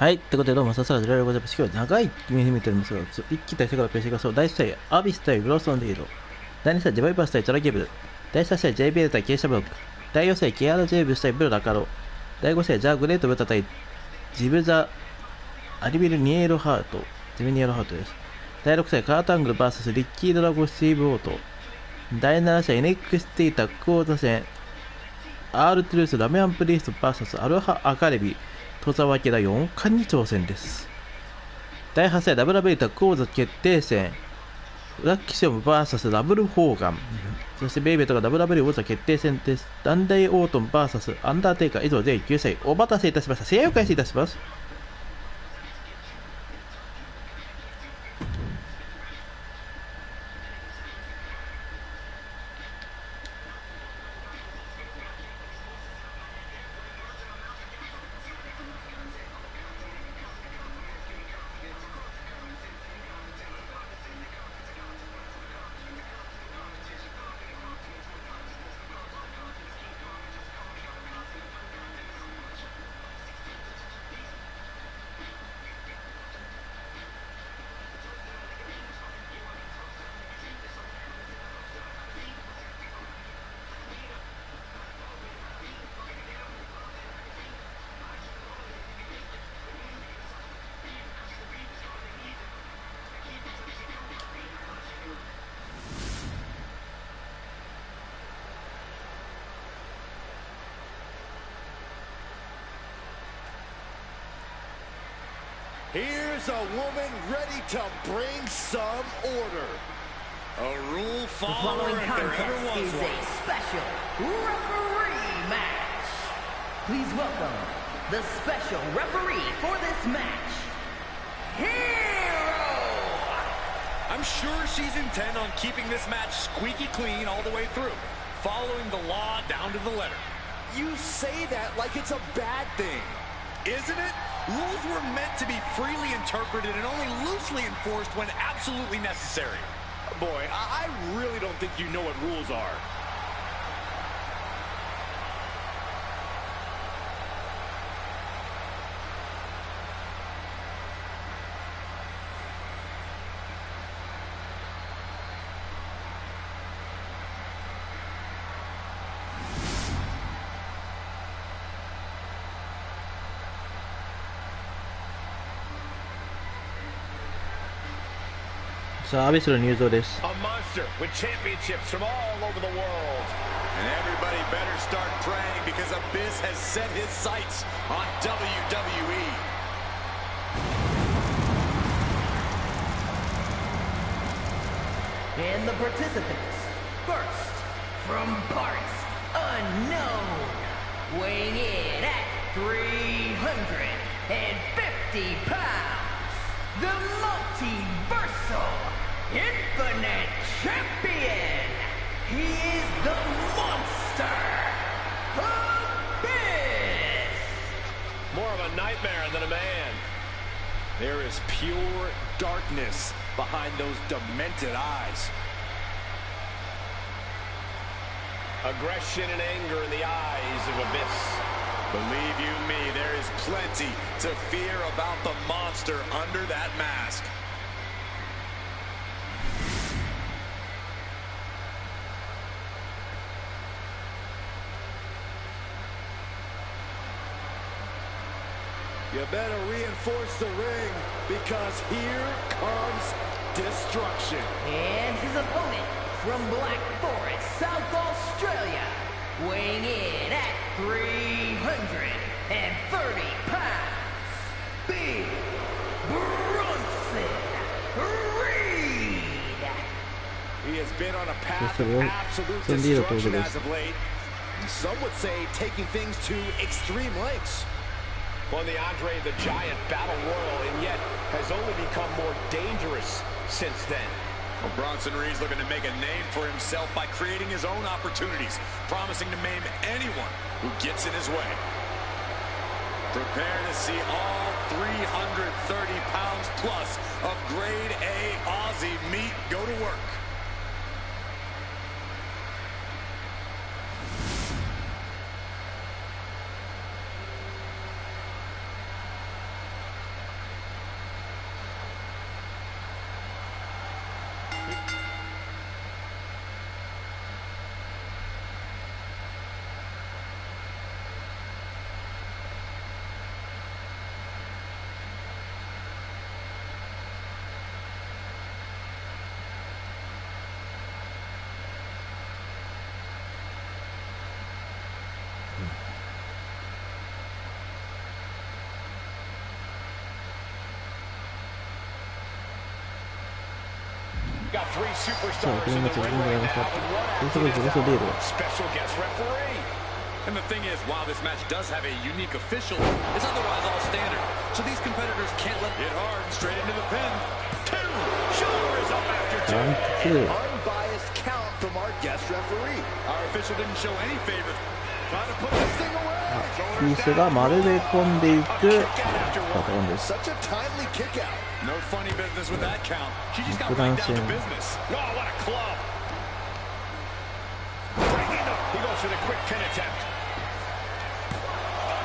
はい、ってことでどうも、さすがでいろいろございます。今日は長い目見てるんですが、一気対戦からページがそう、第1試合、アビス対グロスオンディード、第2試合、ジャバイパス対トラゲブル、第3試合、JBL 対ケイシャブロック、第4試合、ケアラジェイブス対ブルラカロ、第5試合、ジャーグレートブタ対ジブザ・アリビル・ニエロハート、ジブニエロハートです。第6試合、カートアングル VS リッキー・ドラゴン・スティーブ・オート、第7試合、NXT タッグ王座戦、R トゥルース・ラメアンプリースト VS アロハ・アカレビ、戸沢家が4冠に挑戦です。第8試合 WWE タッグ王座決定戦、ブラッキシオム VS ダブルホーガン、そしてベイベーとが WWE 王座決定戦です。ダンダイ・オートン VS アンダーテイカー以上全9試合お待たせいたしました。試合を開始いたします。Here's a woman ready to bring some order. A rule follower if there ever was one. A special referee match. Please welcome the special referee for this match, Hero. I'm sure she's intent on keeping this match squeaky clean all the way through, following the law down to the letter. You say that like it's a bad thing, isn't it? Rules were meant to be freely interpreted and only loosely enforced when absolutely necessary. Boy, I really don't think you know what rules are.さあ、アビスの入場です。 A monster with championships from all over the world. And everybody better start praying because Abyss has set his sights on WWE. And the participants, first, from parts unknown, weighing in at 350 pounds, the multiversal Infinite Champion. He is the monster, Abyss. More of a nightmare than a man. There is pure darkness behind those demented eyes. Aggression and anger in the eyes of Abyss. Believe you me, there is plenty to fear about the monster under that mask. You better reinforce the ring because here comes destruction. And his opponent from Black Forest, South Australia, weighing in at 330 pounds, Big Bronson Reed. He has been on a path of absolute destruction as of late. Some would say taking things to extreme lengths. Won the Andre the Giant Battle Royal and yet has only become more dangerous since then. Well, Bronson Reed's looking to make a name for himself by creating his own opportunities, promising to maim anyone who gets in his way. Prepare to see all 330 pounds plus of grade A Aussie meat go to work. Got three さあ、 superstars これ in も the ちょっと ring ござい right ました。 now, and one ということで、ロスリード。 special guest referee. And the thing is, while this match does have a unique official, it's otherwise all standard. So these competitors can't let it hard straight into the pin. Two. Shoulder is up after two. ワン、ツー。 Unbiased count from our guest referee. Our official didn't show any favors. Trying to put this thing away. ピースが丸め込んでいくパターンです。 Such a timely kick out. No funny business with that count. She just got right down to business. Oh, what a club. Breaking the... He goes for the quick pin attempt.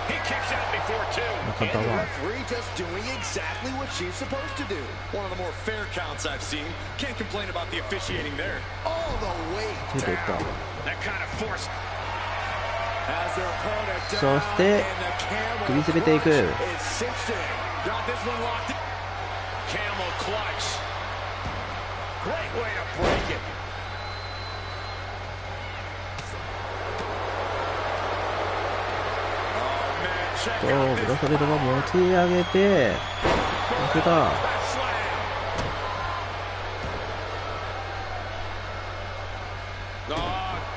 He kicks out before two. And the referee just doing exactly what she's supposed to do. One of the more fair counts I've seen. Can't complain about the officiating there. All the way down. That kind of force. Has their opponent down. そして首詰めていく。 It's cinched in. Got this one locked in. Camel clutch. Great way to break it. とブロソレルが持ち上げて、これだ。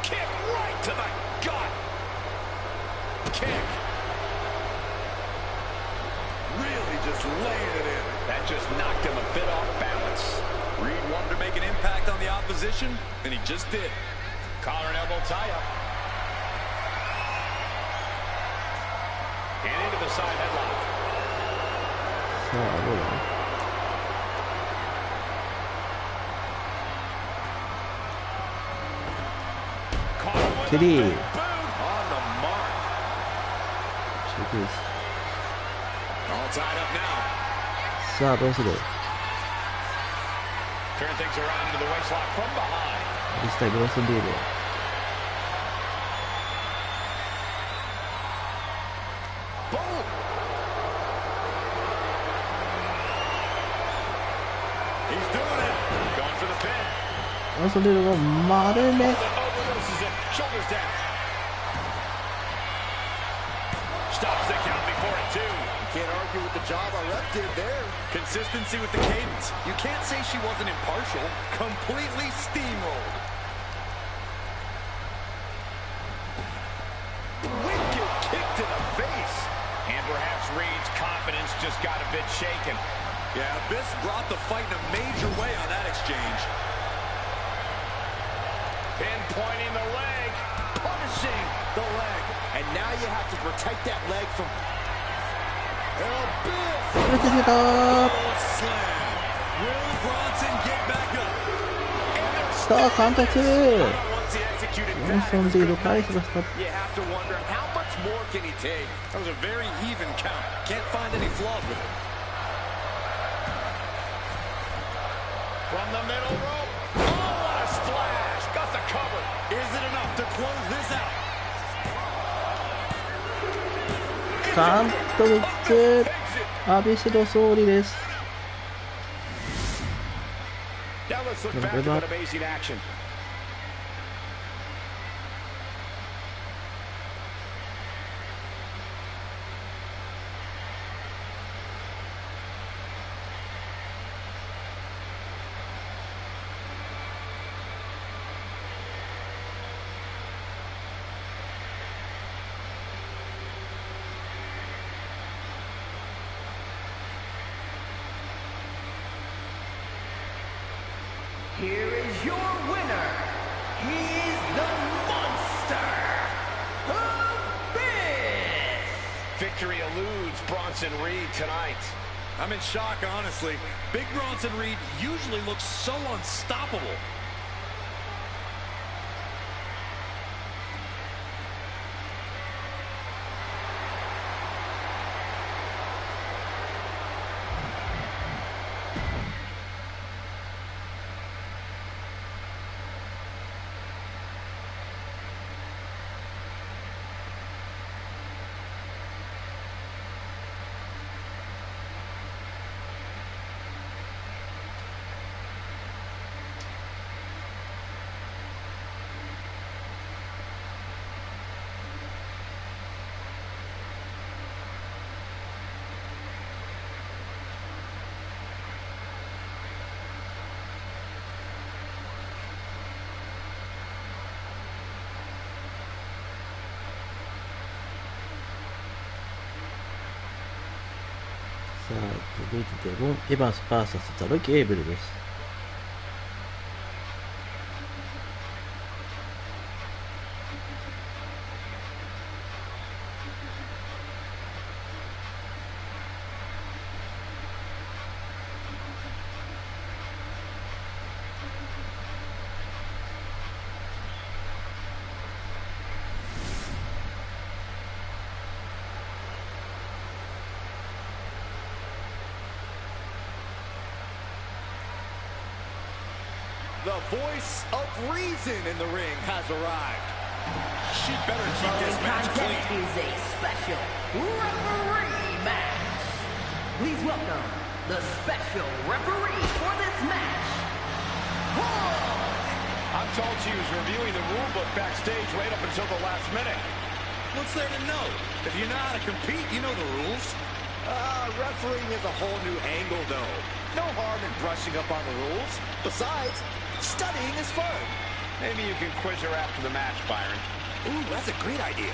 Kick right to the gut. Kick. Really just laying it in. That just knocked him a bit off balance. Reed wanted to make an impact on the opposition, and he just did. Collar and elbow tie-up. And into the side headlock. さあ、どうだ。 3 On the mark. 6です。 All tied up now. さあ、どうする。 Turn things around into the waistlock from behind. 実際ブロスリード。 Boom. He's doing it. Going for the pin. ブロスリードが丸め。 Overdoses it. Shoulders down. Stops the count before it, too. Can't argue with the job our rep did there. Consistency with the cadence. You can't say she wasn't impartial. Completely steamrolled. Wicked kick to the face. And perhaps Reed's confidence just got a bit shaken. Yeah, Abyss brought the fight in a major way on that exchange. Pinpointing the leg. Punishing the leg. And now you have to protect that leg from... Abyss. ブロスリード。 Slam. Will Bronson get back up? さあ、簡単。 Once he executed ブロソンリード返しました。 you have to wonder how much more can he take? That was a very even count. Can't find any flaws with it. From the middle rope. Oh, what a splash. Got the cover. Is it enough to close this out? カウント3つ。アビスの勝利です。 Now let's look back at that amazing action. Here is your winner. He is the monster, Abyss. Victory eludes Bronson Reed tonight. I'm in shock, honestly. Big Bronson Reed usually looks so unstoppable. さあ続いてロン・エヴァンス VS ザロケーブルです。The voice of reason in the ring has arrived. She better keep this match clean. Is a special referee match. Please welcome the special referee for this match, Hulk. I'm told she was reviewing the rule book backstage right up until the last minute. What's there to know? If you know how to compete, you know the rules. Refereeing is a whole new angle, though. No harm in brushing up on the rules. Besides, studying is fun. Maybe you can quiz her after the match, Byron. Ooh, that's a great idea.2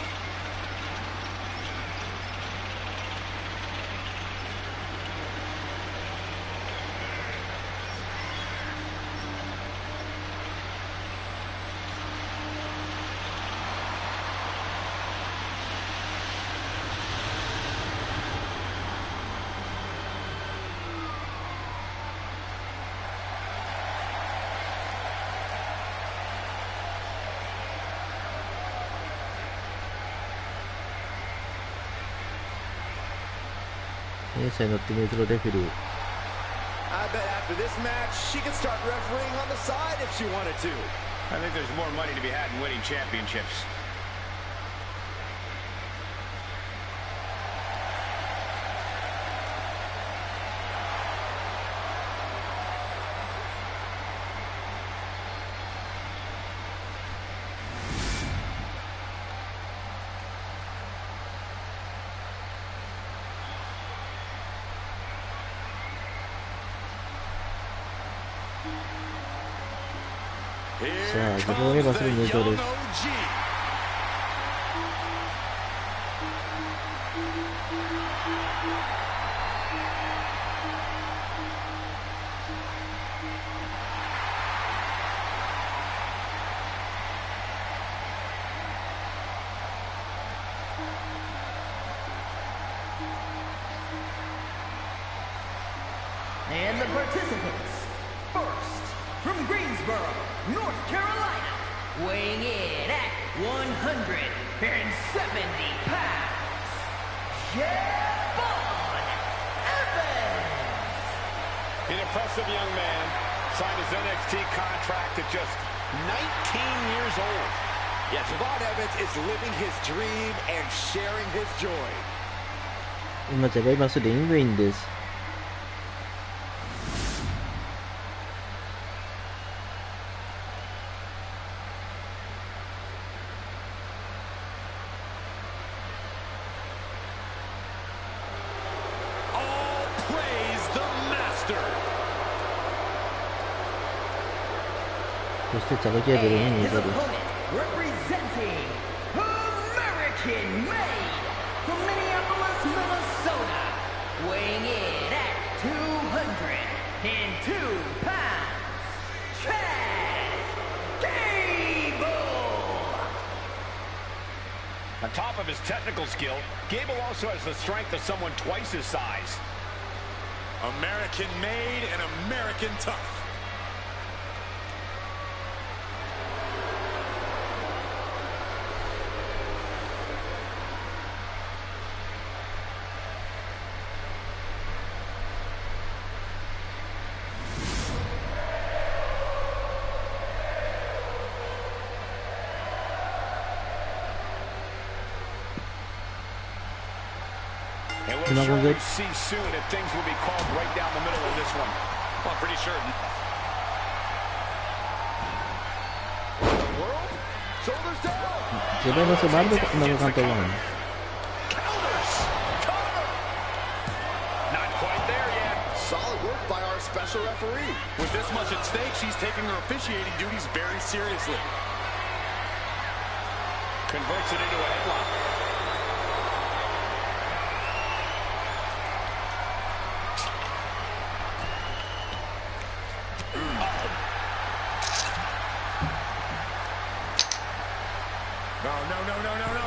歳乗ってみるとレフェリー。 I bet after this match, she could start refereeing on the side if she wanted to. I think there's more money to be had in winning championships. Here さあ、自 comes 分を言えばすぐ the 入場 young です。 OG. And the participants, first, from Greensboro, North Carolina, weighing in at 170 pounds, Javon Evans. An impressive young man signed his NXT contract at just 19 years old. Yeah, Javon Evans is living his dream and sharing his joy. 今ジャガイマスリングウィンです。 All praise the master. そしてザロケーブルに And 入 his 場です。 opponent, representing American Made from Minneapolis, Minnesota, weighing in at 202 pounds, Chad Gable. On top of his technical skill, Gable also has the strength of someone twice his size. American made and American tough. And we'll Not surely good. see soon if things will be called right down the middle of this one. Well, I'm pretty certain. World, shoulders down. ジャガイマスワールドカップの監督は Counters! Cover! Not quite there yet. Solid work by our special referee. With this much at stake, she's taking her officiating duties very seriously. Converts it into a headlock. No, no, no, no, no, no.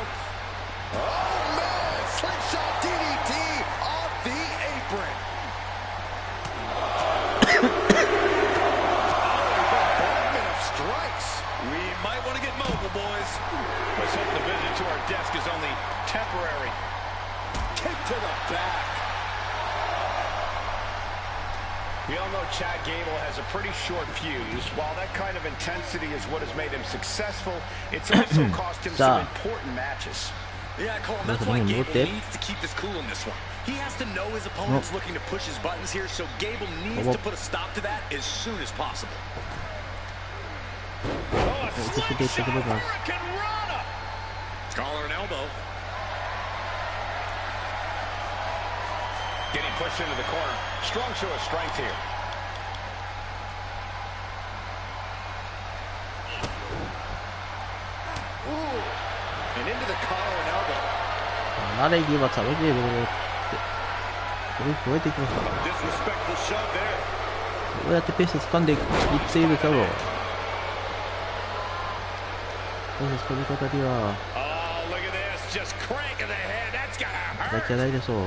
Oh, man! Slingshot DDT off the apron. Bombardment of strikes. We might want to get mobile, boys. Let's hope the visit to our desk is only temporary. Kick to the back. We all know Chad Gable has a pretty short fuse. While that kind of intensity is what has made him successful, it's also cost him some important matches. Yeah, Cole, that's why Gable needs to keep his cool in this one. He has to know his opponent's looking to push his buttons here, so Gable needs to put a stop to that as soon as possible. Oh, a slingshot Hurricane Rana! Collar and elbow. Getting pushed into the corner. Strong show of strength here. Ooh. And into the collar and elbow. 慣れ際サロゲームをこれ超えていきました。 Disrespectful shove there. どうやってペース掴んでいっているかを。ペース掴み方には Oh, look at this. Just cranking the head. That's gonna だ hurt. けないでしょう。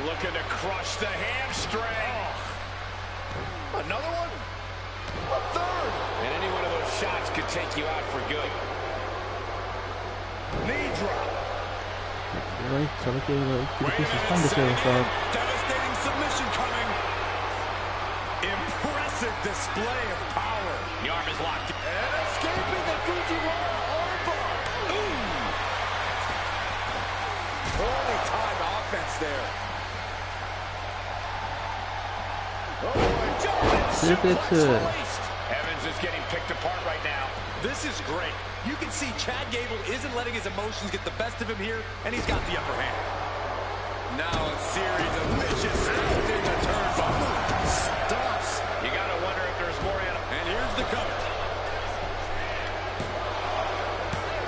Looking to crush the hamstring. Another one? A third. And any one of those shots could take you out for good. Knee drop. これはサロゲームが一気にペース掴んでしまいました。 Devastating submission coming. Impressive display of power. The arm is locked. And escaping the Fujiwara armbar. Holy time offense there. Oh boy, Suplex. Evans is getting picked apart right now. This is great. You can see Chad Gable isn't letting his emotions get the best of him here, and he's got the upper hand. Now a series of vicious stops in the turnbuckle. Stops. You gotta wonder if there's more in him. And here's the cover.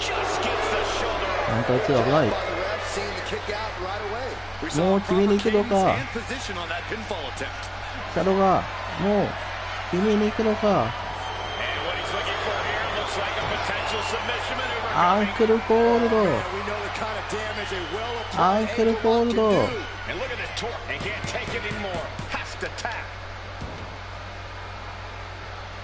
Just gets the shoulder up. なんか危ない。 By the ref, seeing the kick out right away. We も saw う a 決めに proper 行くの cadence か。 and position on that pinfall attempt. サロがもう決めに行くのか。 And what he's looking for here looks like a potential submission maneuver. アンクルホールド。 And we know the kind of damage a アン well-applied クル ankle ホー lock ル can ド。 do. And look at this torque. He can't take it anymore. Has to tap.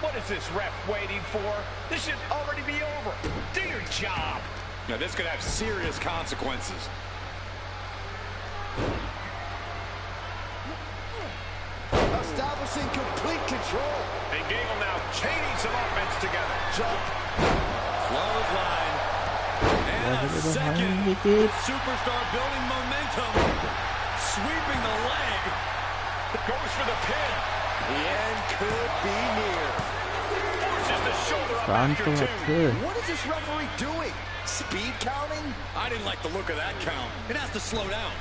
What is this ref waiting for? This should already be over. Do your job. Now this could have serious consequences. Establishing complete control. And Gable now chaining some offense together. Jump. Clothesline. And a second. Superstar building momentum. Sweeping the leg. Goes for the pin. The end could be near. Forces the shoulder up バン after トが two. 2。 What is this referee doing? Speed counting? I didn't like the look of that count. It has to slow down.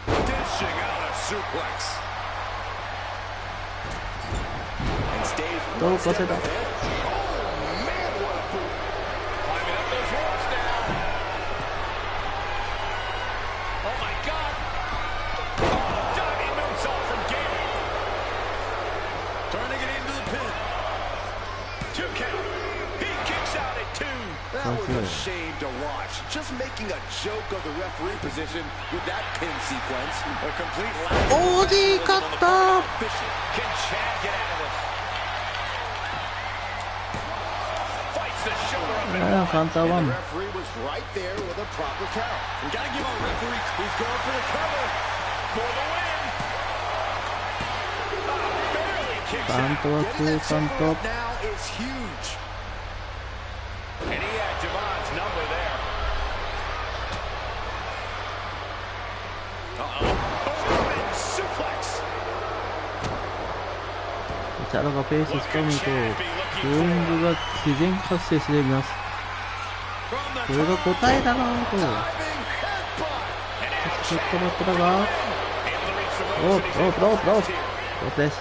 Dishing out a suplex. And stays どうかせだ。 Oh, man, what a boot. Climbing up those ropes now. Oh my God. Oh, diving moonsault from Gable. Turning it into the pin. 2 count. He kicks out at 2. That was a shame to watch. Just making a joke of the referee position with that pin sequence. A complete lack of オーディー勝った。 efficient. Can Chad get out of this? Fights the shoulder up and カウンターワ And ン。 the referee was right there with a proper count. You gotta give our referee. He's going for the cover. for the win. Barely kicks カウン out. トは Getting 2 that カウン shoulder ト。 up now is huge. And he had Javon's number there. Boom, suplex. サロがペース掴むとブーイングが自然発生しています。 From the これが答えだなぁと。 diving headbutt. ちょっと待ってだが。 Able to reach the ロ ropes ー and プ he's ロー able プ to ロープロー close プ here. ロープです。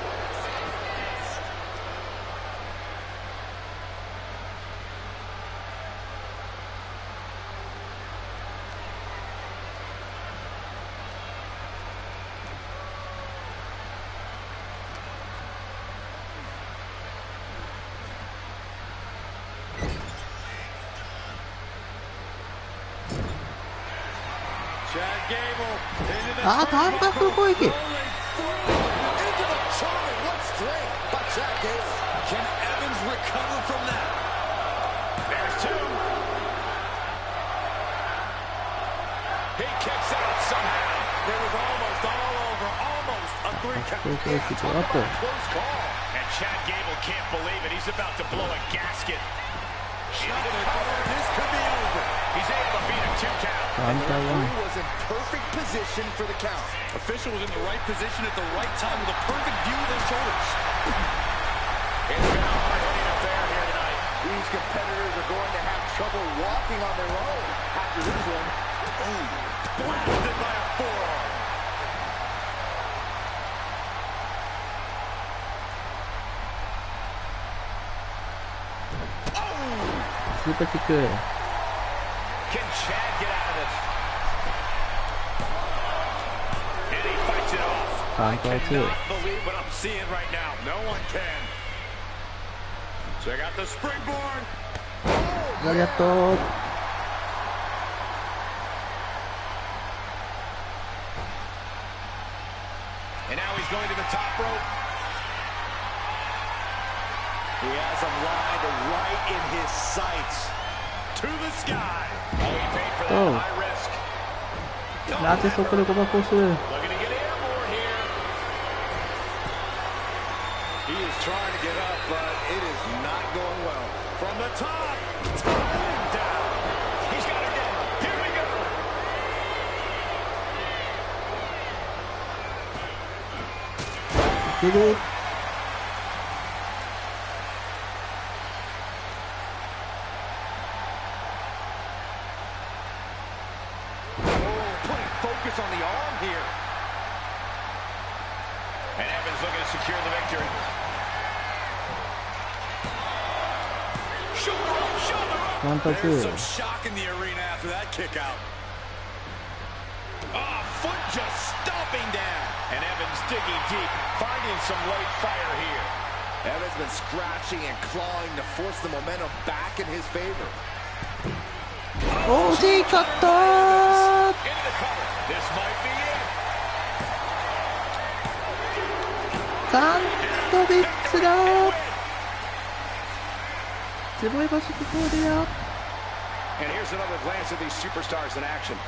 あー、単発攻撃。Official was in the right position at the right time with a perfect view of their shoulders. It's been a hard-hitting affair here tonight. These competitors are going to have trouble walking on their own after this one. Ooh, blasted by a forearm. Super kick. Can Chad get out of this? And he fights it off. I cannot believe what I'm seeing right now. No one can. Check out the springboard. And now he's going to the top rope. He has him lined right in his sights. To the sky. Oh, he paid for that high risk. Looking to get airborne here. He is trying to get up, but it is not going well. From the top, down. He's got it down. Here we go. Did it? Focus on the arm here. And Evans looking to secure the victory. There's some shock in the arena after that kick out. Oh, foot just stomping down. And Evans digging deep, finding some late fire here. Evans been scratching and clawing to force the momentum back in his favor. Oh, he cut that! Into the cover. This might be it. And here's another glance at these superstars in action.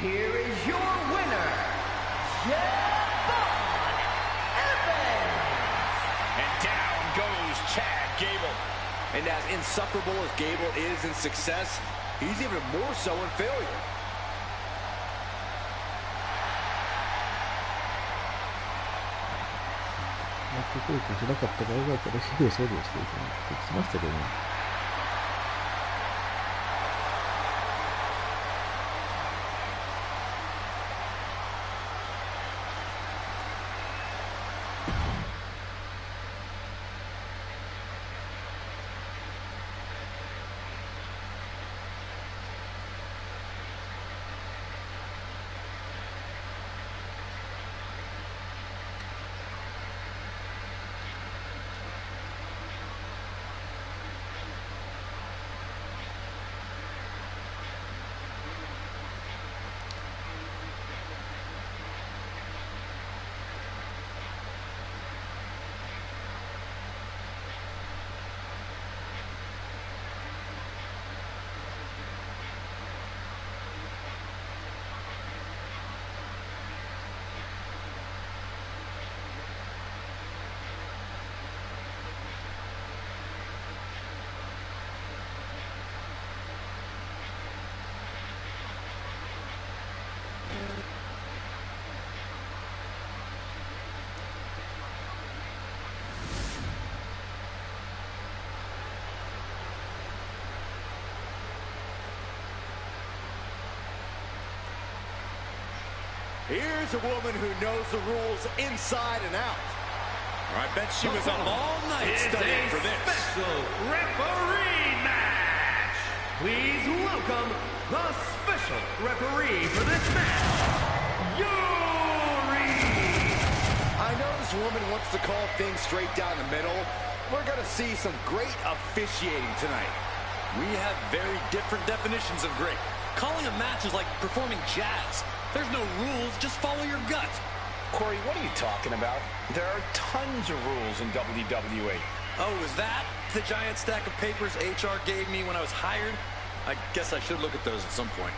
Here is your winner, Evans! And down goes Chad Gable. And as insufferable as Gable is in success, he's even more so in failure. Here's a woman who knows the rules inside and out. I bet she was up all night studying for this. Special referee match. Please welcome the special referee for this match, Yuri. I know this woman wants to call things straight down the middle. We're going to see some great officiating tonight. We have very different definitions of great. Calling a match is like performing jazz. There's no rules, just follow your gut. Corey, what are you talking about? There are tons of rules in WWE. Oh, is that the giant stack of papers HR gave me when I was hired? I guess I should look at those at some point.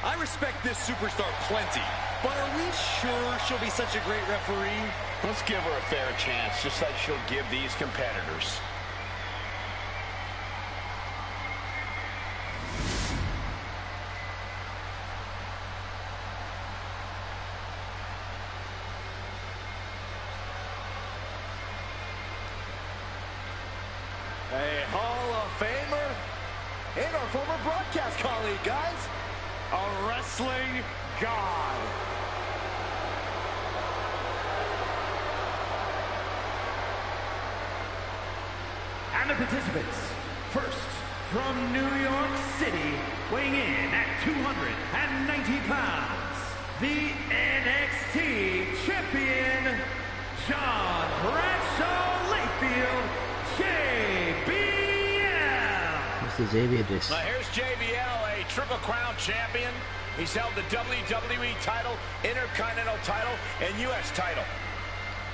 I respect this superstar plenty, but are we sure she'll be such a great referee? Let's give her a fair chance, just like she'll give these competitors. A Hall of Famer and our former broadcast colleague, guys. A wrestling god. And the participants, first from New York City, weighing in at 290 pounds, the NXT champion, John Bradshaw Layfield, JBL. Mr. JBL です。 Now here's JBL, a Triple Crown champion. He's held the WWE title, Intercontinental title, and U.S. title.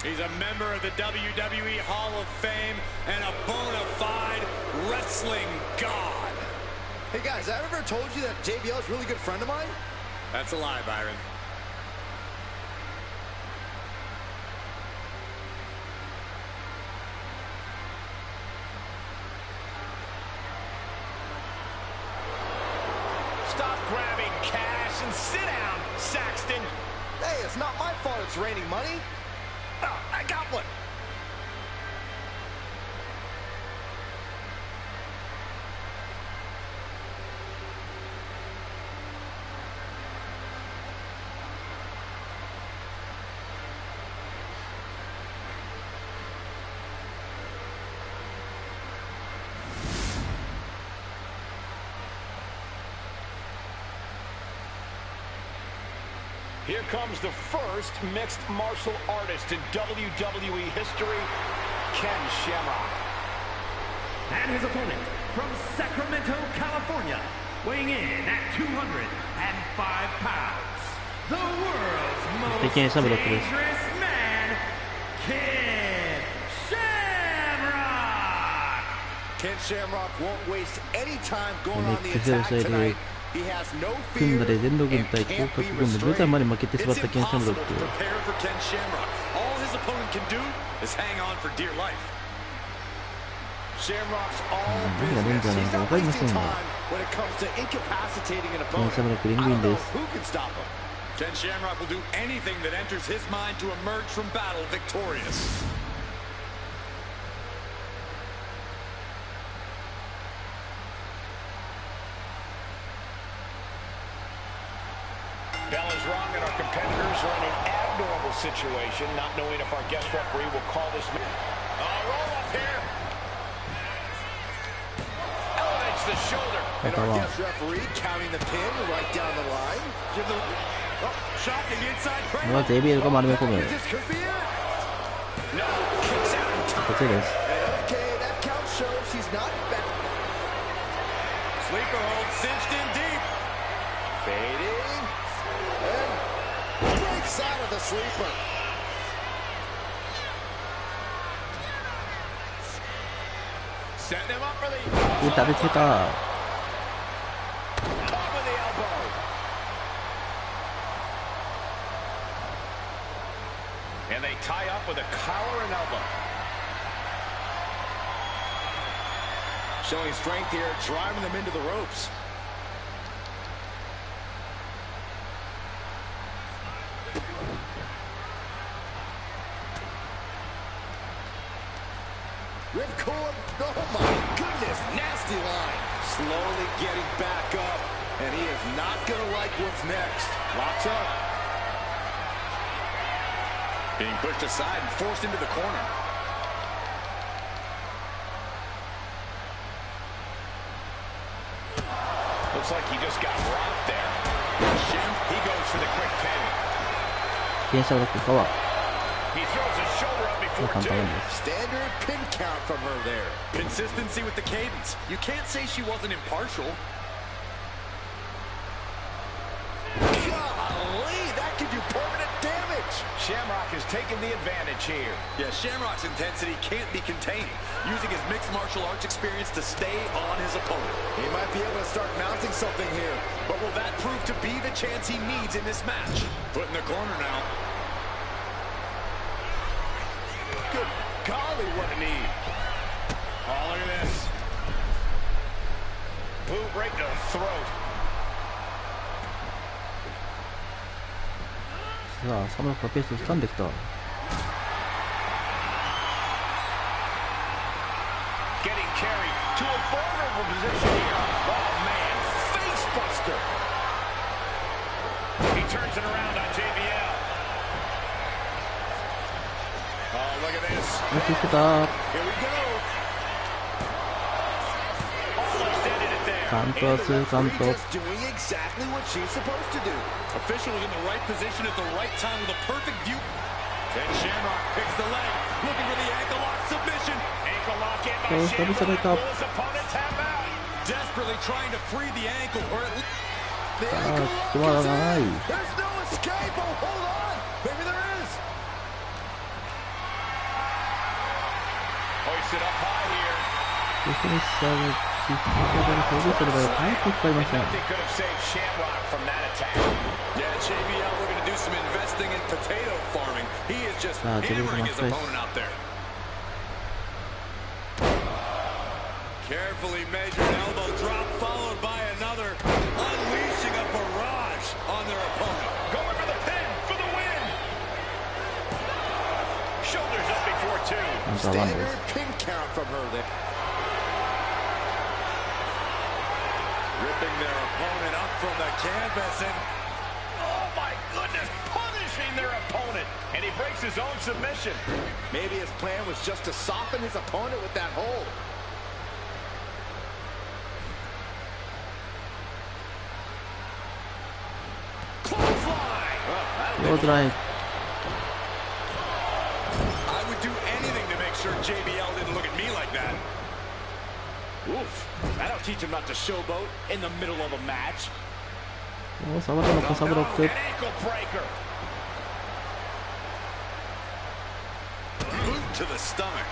He's a member of the WWE Hall of Fame and a bona fide wrestling god. Hey guys, have I ever told you that JBL is a really good friend of mine? That's a lie, Byron. Stop grabbing cash and sit down, Saxton. Hey, it's not my fault it's raining money. Oh, I got one. Here comes the first mixed martial artist in WWE history, Ken Shamrock. And his opponent from Sacramento, California, weighing in at 205 pounds, the world's most dangerous man, Ken Shamrock. Ken Shamrock won't waste any time going on the attack tonight. He has no 組ん fear だレジェンド軍 and 対 can't 降 be 格軍のブザー restrained. まで負けてしまったケン・シャムロッ It's ク impossible to prepare for Ken Shamrock. All his opponent can do is hang on for dear life. Shamrock's all 何がレンジャーな business. の He's か分か not りませ wasting んが time when it comes to incapacitating an ケン・ opponent. シャムロックリン I グイン don't で know す who can stop him. Ken Shamrock will do anything that enters his mind to emerge from battle victorious. Bell is wrong, and our competitors are in an abnormal situation, not knowing if our guest referee will call this match. Roll up here. Elevates the shoulder. And our guest referee counting the pin right down the line. Give the shocking inside これは JBL が丸め込む This could be it. No, kicks out in こっち time. です Okay, that count shows he's not back. Sleeper hold cinched in deep. Fading. And breaks out of the sleeper. Setting him up for the 打たれてた Top of the elbow. And they tie up with a collar and elbow. Showing strength here, driving them into the ropes. Ripcord, oh my goodness, nasty line. Slowly getting back up, and he is not going to like what's next. Locks up. Being pushed aside and forced into the corner. Looks like he just got rocked there. Shem, he goes for the quick pin. 傾斜ブロックかは He throws his shoulder up 簡 before 単なん two. です。 Standard pin count from her there. Consistency with the cadence. You can't say she wasn't impartial. Golly, that could do permanent damage. Shamrock is taking the advantage here. Yeah, Shamrock's intensity can't be contained, using his mixed martial arts experience to stay on his opponent. He might be able to start mounting something here, but will that prove to be the chance he needs in this match? Put in the corner now. Good golly, what a knee. Oh, look at this. Boot right to the throat. さあ、サムロックがペースを掴んできた。 Getting carried to a vulnerable position here. Oh, man, face buster. He turns it around on JBL. Oh, look at this. よくいけた。 Here we go. Almost ended it there. カウントは2カウント。 Just doing exactly what she's supposed to do. Official was in the right position at the right time with a perfect view. And Shamrock picks the leg, looking for the ankle lock submission. Ankle lock in by Oh, Shamrock. sabi ka. Will his opponent tap out? Desperately trying to free the ankle, or at least the Ah, ankle lock come on, is in. ay. There's no escape. Oh, hold on. Maybe there is. Hoisted up high here. フィニッシャーが実況で表現すれば早く使いました。 Nothing could have saved Shamrock from that attack. Yeah, JBL looking to do some investing in potato farming. He is just hammering his opponent out there. Carefully measured elbow drop followed by another, unleashing a barrage on their opponent. Going for the pin for the win. Shoulders up before two. Standard pin count from her there. Ripping their opponent up from the canvas and Oh my goodness, punishing their opponent. And he breaks his own submission. maybe his plan was just to soften his opponent with that hold. Clothesline. Close line. I would do anything to make sure JBL didn't look at me like that. Oof. That'll teach him not to showboat in the middle of a match. おー、サバタのカサブロック。 An ankle breaker. Boot to the stomach.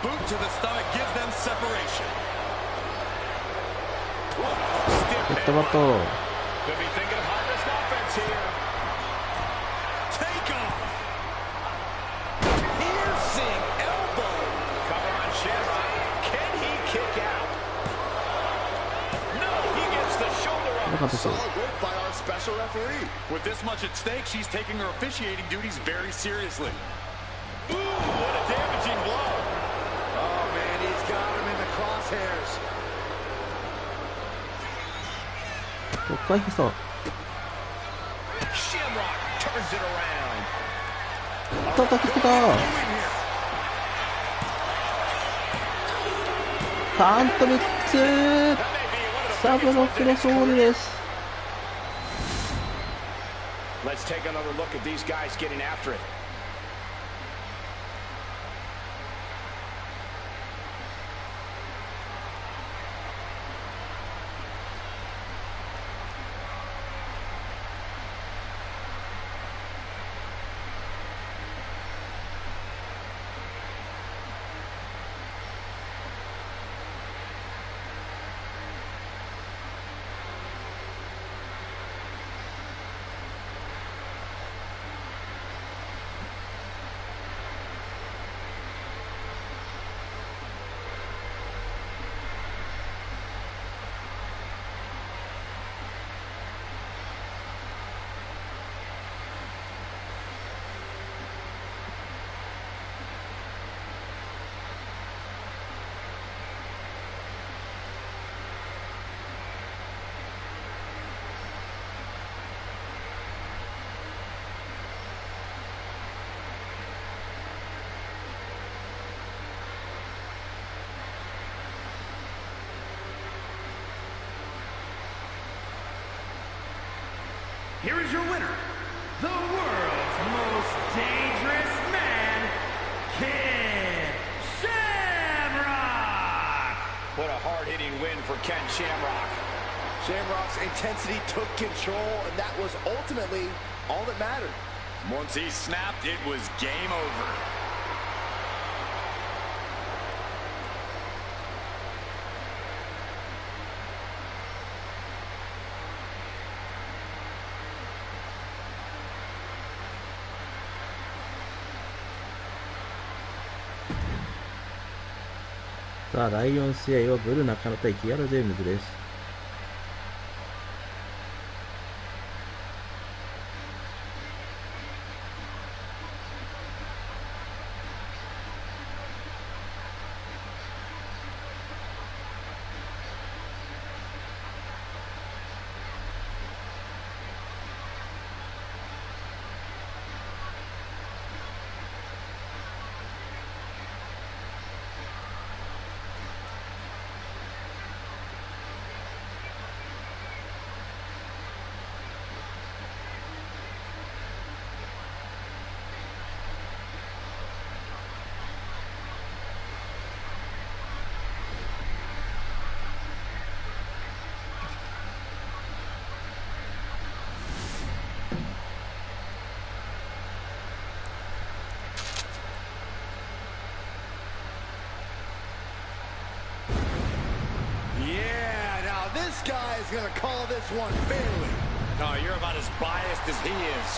Boot to the stomach gives them separation. Stiff ヘッ hit. ドバット。 Could be thinking of high-risk offense here. Take off. Piercing elbow. Cover on Shamrock. Can he kick out? No, he gets the shoulder よ up. かったですよ。 Solid work by our special referee. With this much at stake, she's taking her officiating duties very seriously. Ooh, what a damaging blow. Oh man, he's got him in the crosshairs. 回避した。 Shamrock turns it around. 叩きつけた。カウント3つ。 That may be one of the サブロックの勝利です。 Let's take another look at these guys getting after it. here is your winner, the world's most dangerous man, Ken Shamrock! What a hard-hitting win for Ken Shamrock. Shamrock's intensity took control, and that was ultimately all that mattered. Once he snapped, it was game over. .さあ、第4試合はブル中野対キアラ・ジェームズです。This guy is going to call this one fairly. Oh, you're about as biased as he is.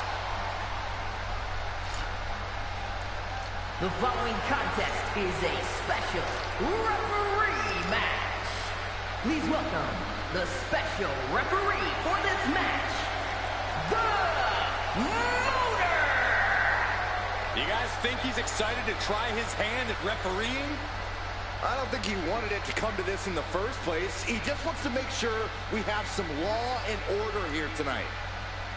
The following contest is a special referee match. Please welcome the special referee for this match, the Motor! You guys think he's excited to try his hand at refereeing? I don't think he wanted it to come to this in the first place. He just wants to make sure we have some law and order here tonight.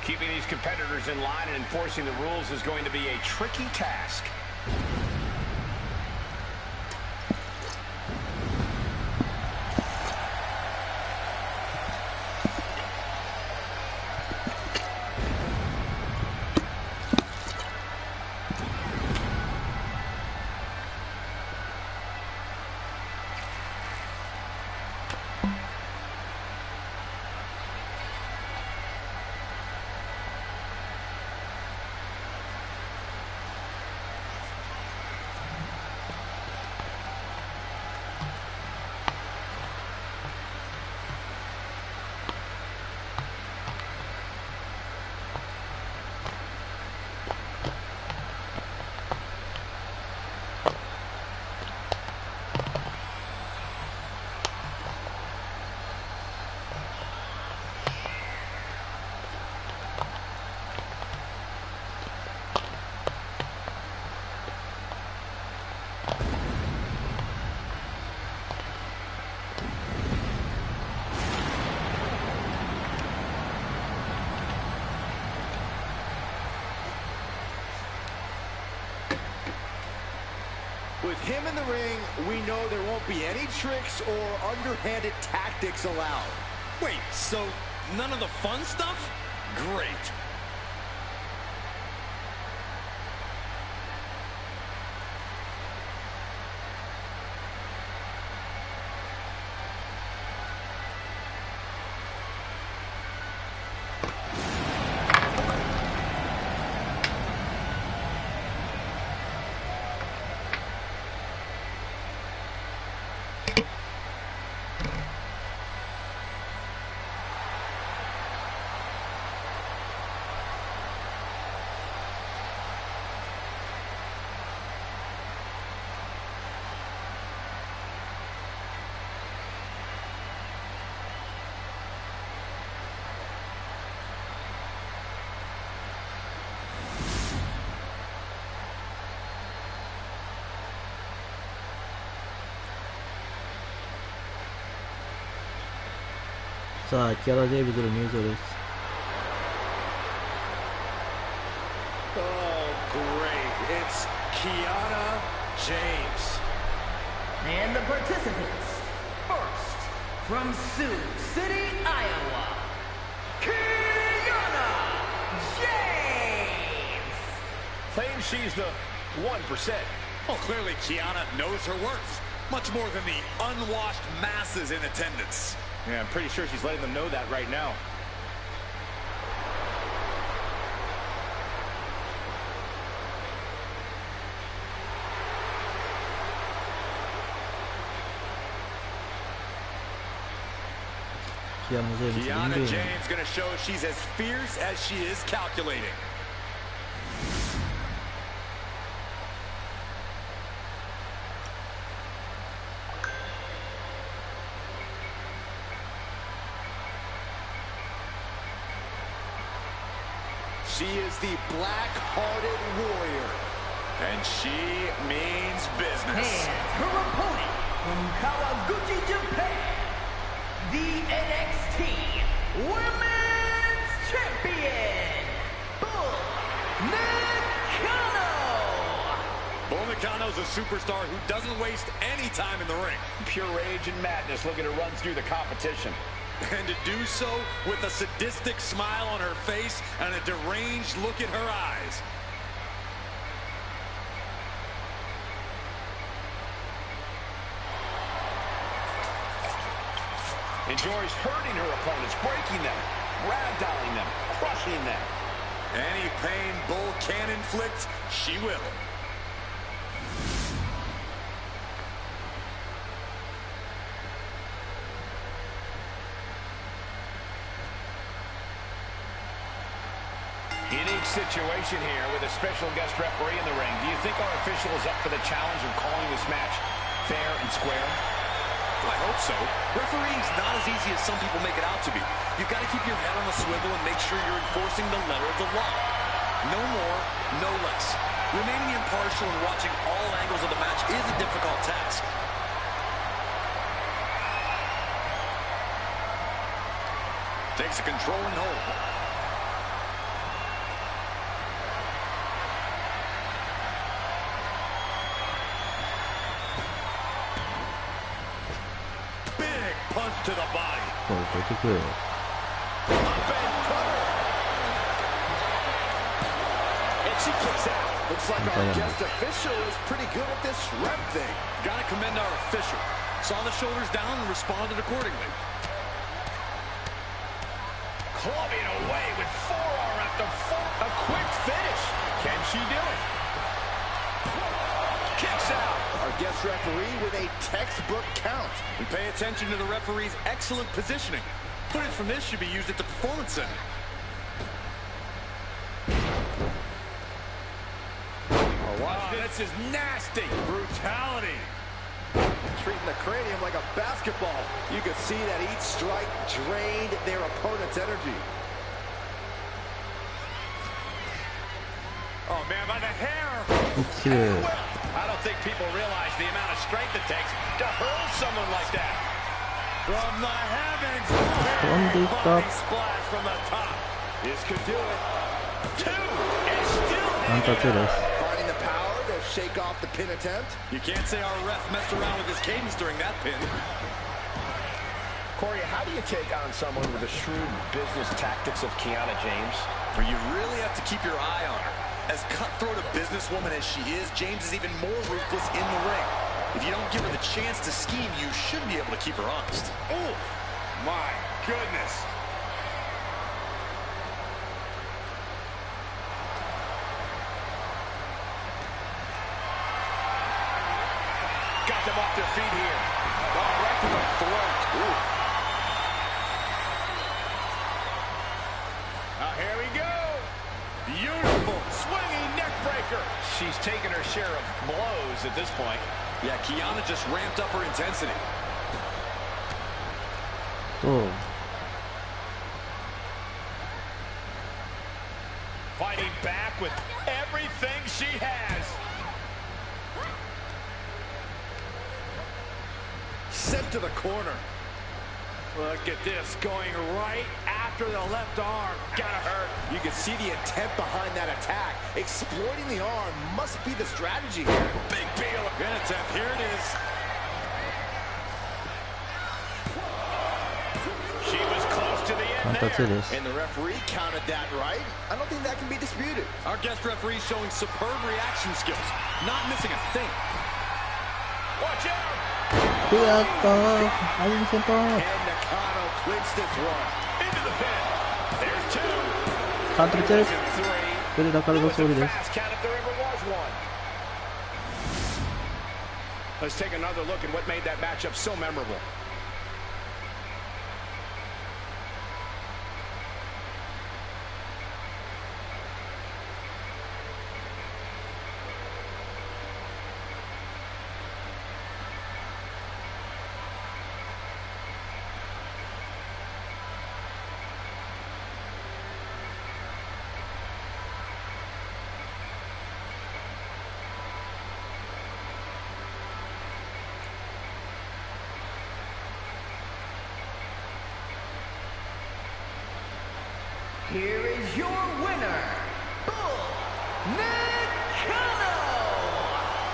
Keeping these competitors in line and enforcing the rules is going to be a tricky task. With him in the ring, we know there won't be any tricks or underhanded tactics allowed. Wait, so none of the fun stuff? Great. .さあ、キアラ・デイビズの入場です。Oh, great. It's Kiana James. And the participants, first, from Sioux City, Iowa, Kiana James. Claims she's the 1%. Well, clearly Kiana knows her worth. Much more than the unwashed masses in attendance. Yeah, I'm pretty sure she's letting them know that right now. Kiana James gonna show she's as fierce as she is calculating. She is the black-hearted warrior. And she means business. And her opponent from Kawaguchi, Japan, the NXT Women's Champion, Bull Nakano. Bull Nakano's a superstar who doesn't waste any time in the ring. Pure rage and madness looking to run through the competition. And to do so with a sadistic smile on her face and a deranged look in her eyes. Enjoys hurting her opponents, breaking them, ragdolling them, crushing them. Any pain Bull can inflict, she will. Unique situation here with a special guest referee in the ring. Do you think our official is up for the challenge of calling this match fair and square? I hope so. Refereeing's not as easy as some people make it out to be. You've got to keep your head on a swivel and make sure you're enforcing the letter of the law. No more, no less. Remaining impartial and watching all angles of the match is a difficult task. Takes a controlling hold. Punch to the body. And she kicks out. Looks like our guest official is pretty good at this rep thing. Gotta commend our official. Saw the shoulders down and responded accordingly. Clubbing away with forearm after forearm. A quick finish. Can she do it? Kicks out. Our guest referee with a textbook count. And pay attention to the referee's excellent positioning. Footage from this should be used at the Performance Center. Oh, wow, this is nasty. Brutality. Treating the cranium like a basketball. You could see that each strike drained their opponent's energy. Oh, man, by the hair. I don't think people realize the amount of strength it takes to hurl someone like that. From the heavens, big body splash from the top. This could do it. Two, and still Finding the power to shake off the pin attempt. You can't say our ref messed around with his cadence during that pin. Corey, how do you take on someone with the shrewd business tactics of Kiana James? Where you really have to keep your eye on her. As cutthroat a businesswoman as she is, James is even more ruthless in the ring. If you don't give her the chance to scheme, you should be able to keep her honest. Oh, my goodness. Got them off their feet here. Oh, right to the throat. Ooh. Now here we go. Beautiful swinging neck breaker. She's taken her share of blows at this point. Yeah, Kiana just ramped up her intensity. Fighting back with everything she has. Sent to the corner. Look at this, going right after the left arm. Gotta hurt. You can see the intent behind that attack. Exploiting the arm must be the strategy here. Big deal. Good attempt. Here it is. She was close to the カウンター2です。 And the referee counted that right. I don't think that can be disputed. Our guest referee showing superb reaction skills, not missing a thing. Watch out! やったー、アイム先輩。 And Nakano clinched this one. Into the pin. There's two. カウント見てる。 Three. これでラカルの勝利です。 Fast count if there ever was one. Let's take another look at what made that matchup so memorable. Here is your winner, Bull Nakano!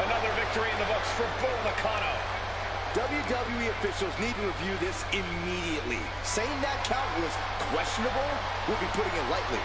Another victory in the books for Bull Nakano. WWE officials need to review this immediately. Saying that count was questionable would be putting it lightly.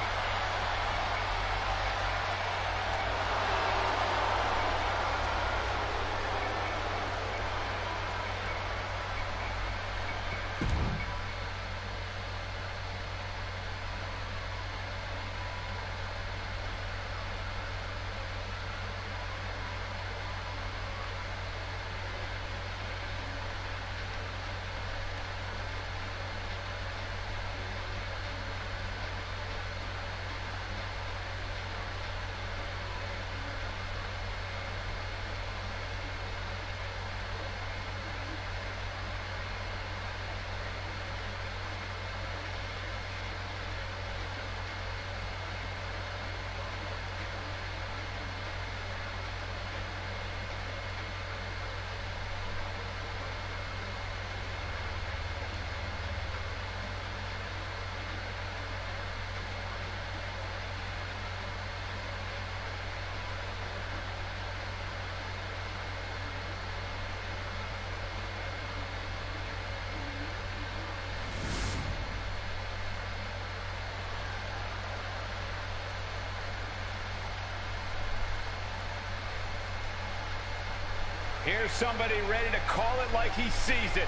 Here's somebody ready to call it like he sees it.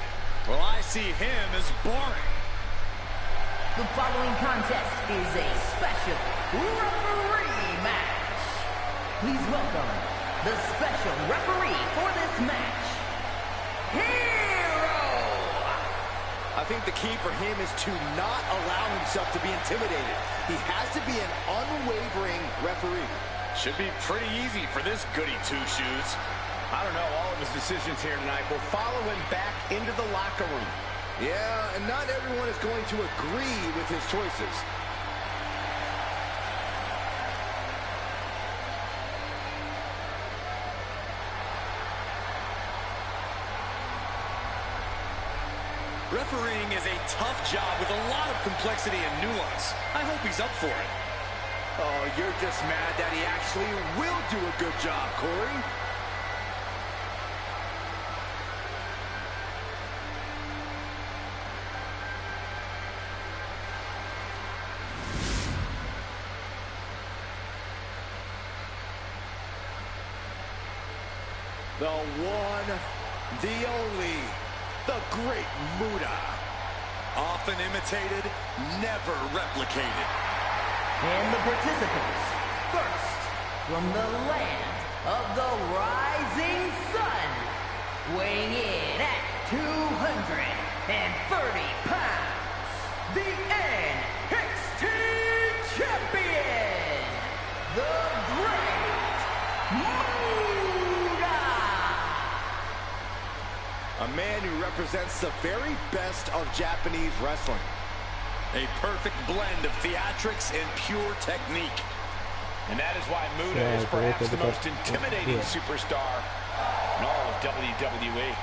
Well, I see him as boring. The following contest is a special referee match. Please welcome the special referee for this match, Hero! I think the key for him is to not allow himself to be intimidated. He has to be an unwavering referee. Should be pretty easy for this goody two-shoes. I don't know, all of his decisions here tonight will follow him back into the locker room. Yeah, and not everyone is going to agree with his choices. Refereeing is a tough job with a lot of complexity and nuance. I hope he's up for it. Oh, you're just mad that he actually will do a good job, Corey. The one, the only, the great Muda. Often imitated, never replicated. And the participants, first, from the land of the rising sun, weighing in at 230 pounds, the NXT champion, the great Muda! A man who represents the very best of Japanese wrestling. A perfect blend of theatrics and pure technique. And that is why Muda is perhaps the most intimidating superstar in all of WWE.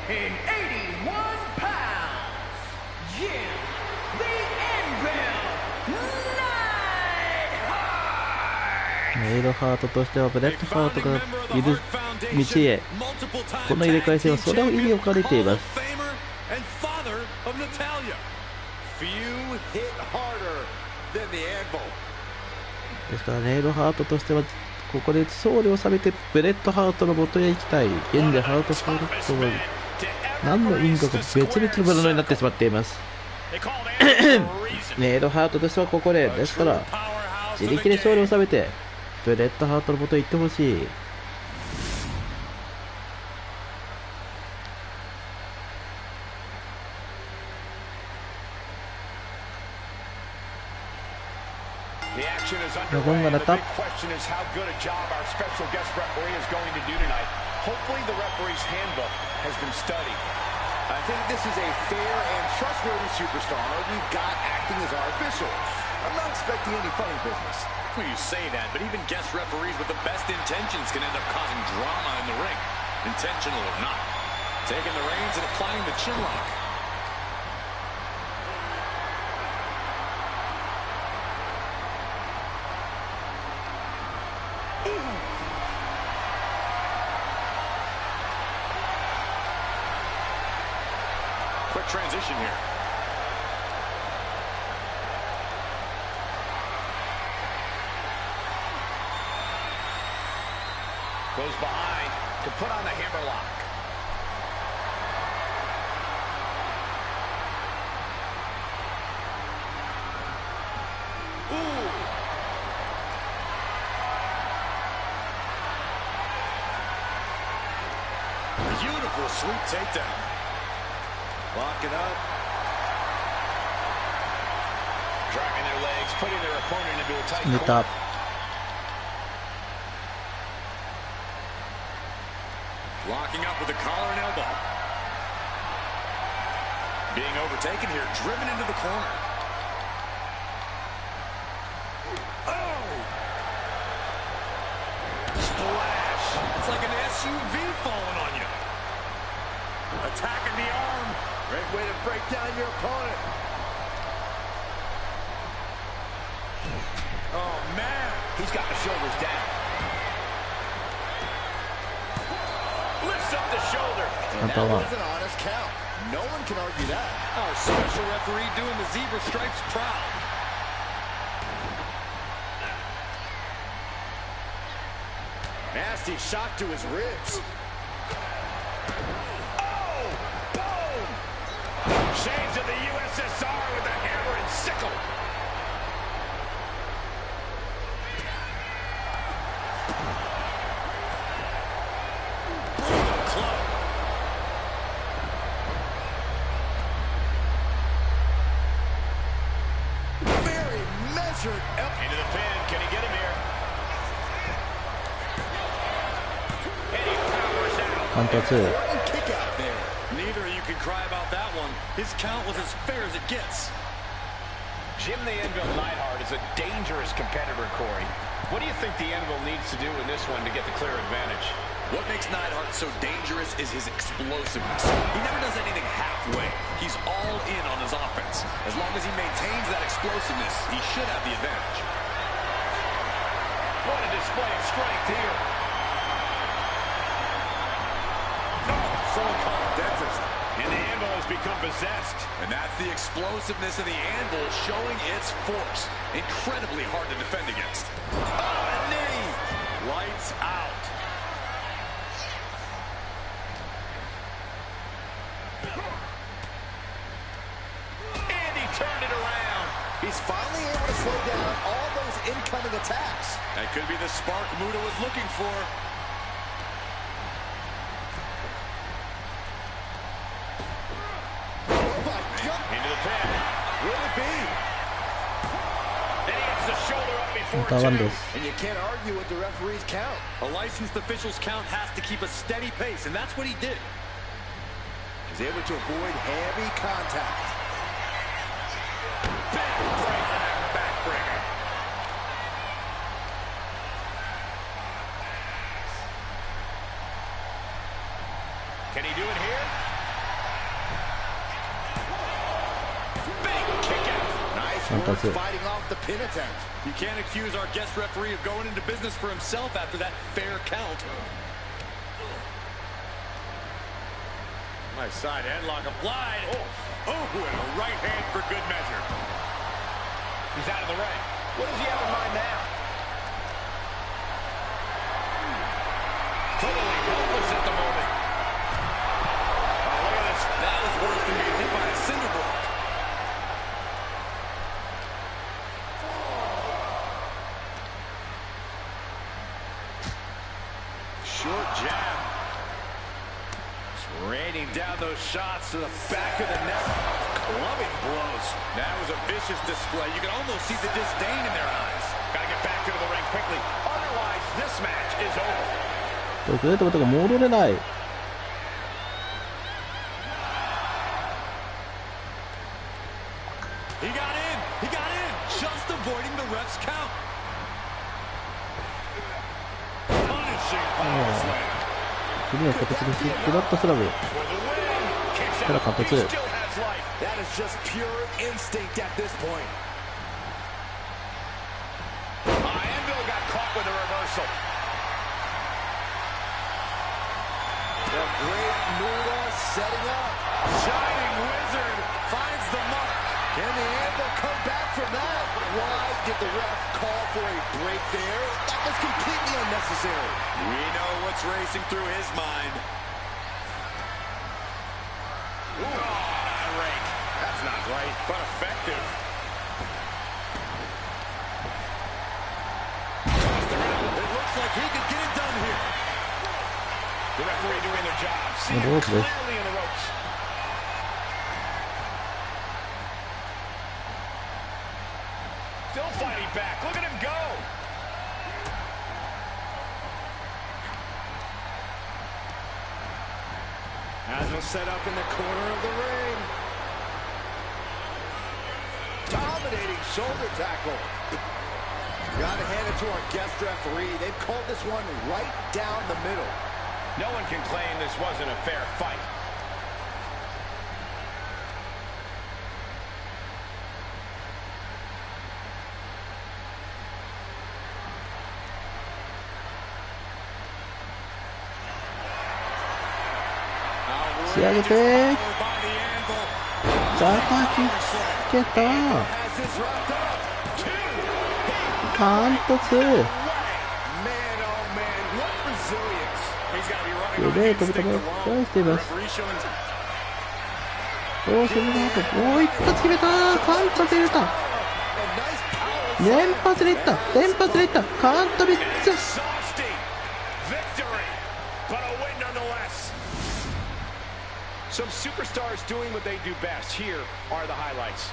weighing 81 pounds, Jim the Anvil Neidhart. ネイドハートとしてはブレッドハートがいる道へ、この入れ替え戦はそれを意味を兼ねています。ですからネイドハートとしてはここで勝利を収めてブレッドハートの元へ行きたい。現在ハートフォールとは何の因果か別々のものになってしまっています。ネイドハートとしてはここでですから自力で勝利を収めてブレッドハートの元へ行ってほしい。The big question is how good a job our special guest referee is going to do tonight. Hopefully the referee's handbook has been studied. I think this is a fair and trustworthy superstar we've got acting as our official. I'm not expecting any funny business. Well, you say that, but even guest referees with the best intentions can end up causing drama in the ring, intentional or not. Taking the reins and applying the chin lock. Quick transition here. Goes behind to put on the hammerlock. Ooh. Beautiful sweep takedown. Lock it up. Dragging their legs, putting their opponent into a tight corner. Locking up with a collar and elbow. Being overtaken here, driven into the corner. Oh! Splash! It's like an SUV falling on you. Attacking the arm. Great way to break down your opponent. Oh, man. He's got the shoulders down. Lifts up the shoulder. And that was an honest count. No one can argue that. Our special referee doing the zebra stripes proud. Nasty shot to his ribs. Shades of the USSR with a hammer and sickle. Club. Very measured. Into the pin. Can he get him here? And he powers out. Kick out there. Neither of you can cry about that one. His count was as fair as it gets. Jim the Anvil Neidhart is a dangerous competitor, Corey. What do you think the Anvil needs to do in this one to get the clear advantage? What makes Neidhart so dangerous is his explosiveness. He never does anything halfway. He's all in on his offense. As long as he maintains that explosiveness, he should have the advantage. What a display of strength here. Someone call a dentist. And the Anvil has become possessed. And that's the explosiveness of the Anvil showing its force. Incredibly hard to defend against. Oh, a knee! Lights out. And he turned it around. He's finally able to slow down all those incoming attacks. That could be the spark Muta was looking for. Into the pin. Will it be? Then he gets the shoulder up before two. And you can't argue with the referee's count. A licensed official's count has to keep a steady pace, and that's what he did. He's able to avoid heavy contact. Backbreaker. Can he do it here? George fighting off the pin attempt. You can't accuse our guest referee of going into business for himself after that fair count. Nice side headlock applied. Oh, and a right hand for good measure. He's out of the ring. What does he have in mind now? Totally helpless at the moment. Oh, look at this. That was worse than being hit by a cinder block. Short jab. Just raining down those shots to the back of the neck. Clubbing blows. That was a vicious display. You can almost see the disdain in their eyes. Gotta get back into the ring quickly. Otherwise, this match is over. グレートことが戻れない。He got in. He got in. Just avoiding the ref's count. Punishing power slam. 次の形でフラットスラブ。ただ完結。That is just pure instinct at this point. Anvil got caught with a reversal. The great Muda setting up. Shining Wizard finds the mark. Can the Anvil come back from that? Why did the ref call for a break there? That was completely unnecessary. We know what's racing through his mind. Ooh, a rake. That's not right, but effective. Tossed around. It looks like he could get it done here. The referee doing their job. See him clearly in the ropes. Still fighting back. Look at him go. Asma set up in the corner of the ring. Dominating shoulder tackle. Gotta hand it to our guest referee. They've called this one right down the middle. No one can claim this wasn't a fair fight.仕上げて叩きつけた。カウント2。腕飛び飛びを返しています。おお、それでおお、一発決めた。カウントで入れた。連発でいった。連発でいった。カウント3つ。Some superstars doing what they do best. Here are the highlights.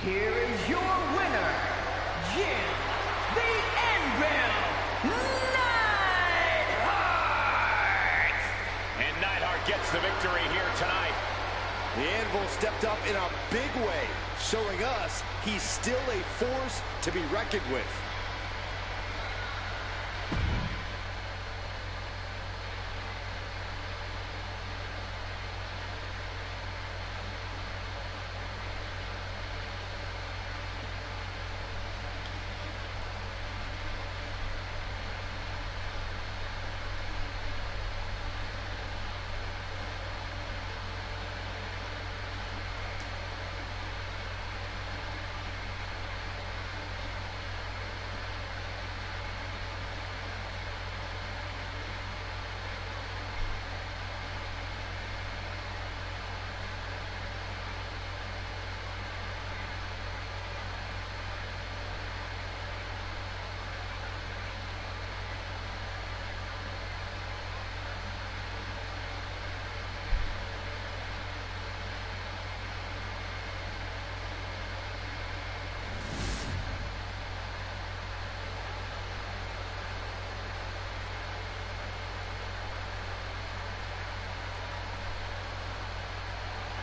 Here is your winner, Jim the Anvil Neidhart! And Neidhart gets the victory here tonight. The Anvil stepped up in a big way, showing us he's still a force to be reckoned with.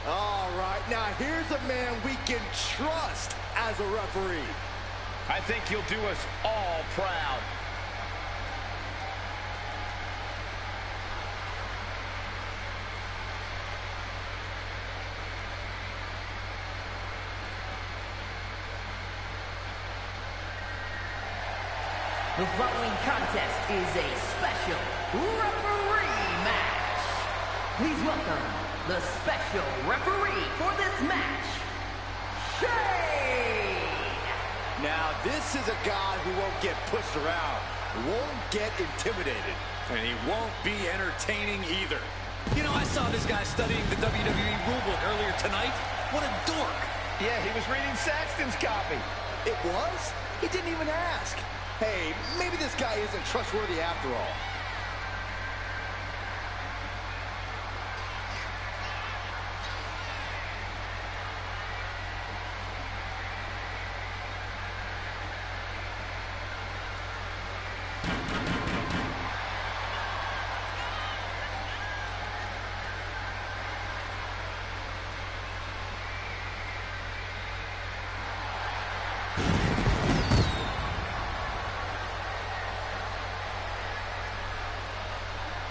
All right, now here's a man we can trust as a referee. I think he'll do us all proud. The following contest is a special referee match. Please welcome the special referee for this match, Shane. Now, this is a guy who won't get pushed around, won't get intimidated. And he won't be entertaining either. You know, I saw this guy studying the WWE rulebook earlier tonight. What a dork. Yeah, he was reading Saxton's copy. It was? He didn't even ask. Hey, maybe this guy isn't trustworthy after all.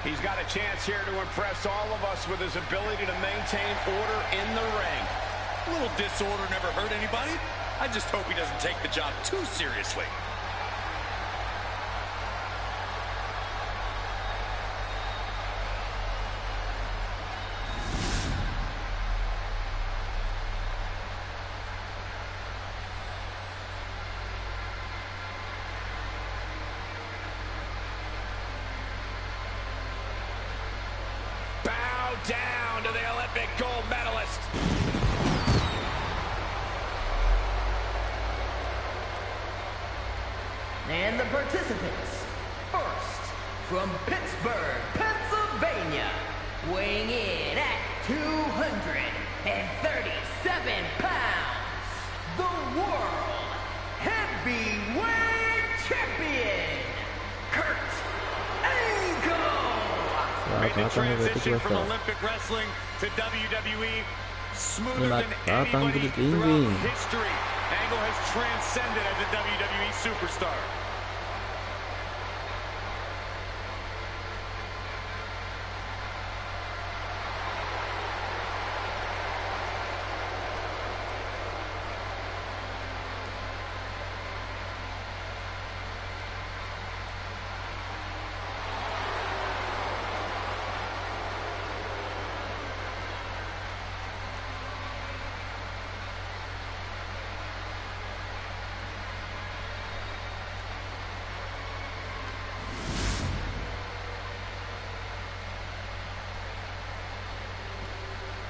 He's got a chance here to impress all of us with his ability to maintain order in the ring. A little disorder never hurt anybody. I just hope he doesn't take the job too seriously. Down to the Olympic gold medalist. And the participants, first, from Pittsburgh, Pennsylvania, weighing in at 237 pounds, the World Heavyweight Champion, Kurt Angle. Made the transition from Olympic wrestling to WWE smoother than anybody throughout history. Angle has transcended as a WWE superstar.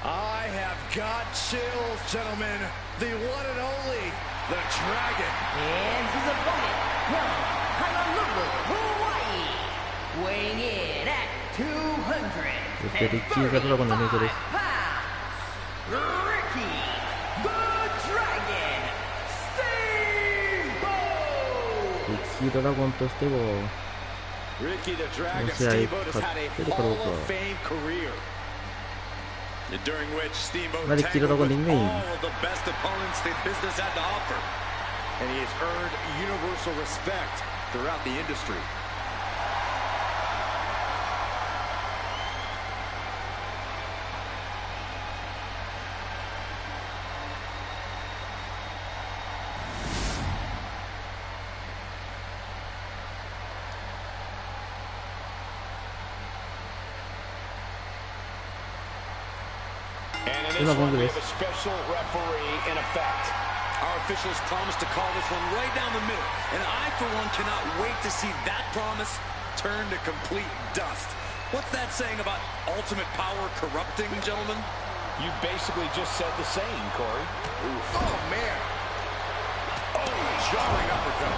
I have got chills, gentlemen. The one and only, the Dragon. And his opponent from Honolulu, Hawaii, weighing in at 235 pounds, Ricky the Dragon Steamboat. リッキードラゴンとしても Ricky the Dragon この試合 Steamboat has 勝 had ってる a かどう Hall か of Fame career. During which Steamboat リッキードラゴンリングメイン all of the best opponents the business had to offer. And he has earned universal respect throughout the industry. And in 今 this ゴン one, グ we で have す a special referee in effect. Our officials promised to call this one right down the middle, and I, for one, cannot wait to see that promise turn to complete dust. What's that saying about ultimate power corrupting, gentlemen? You basically just said the same, Corey. Oh, man. Oh, jarring uppercut.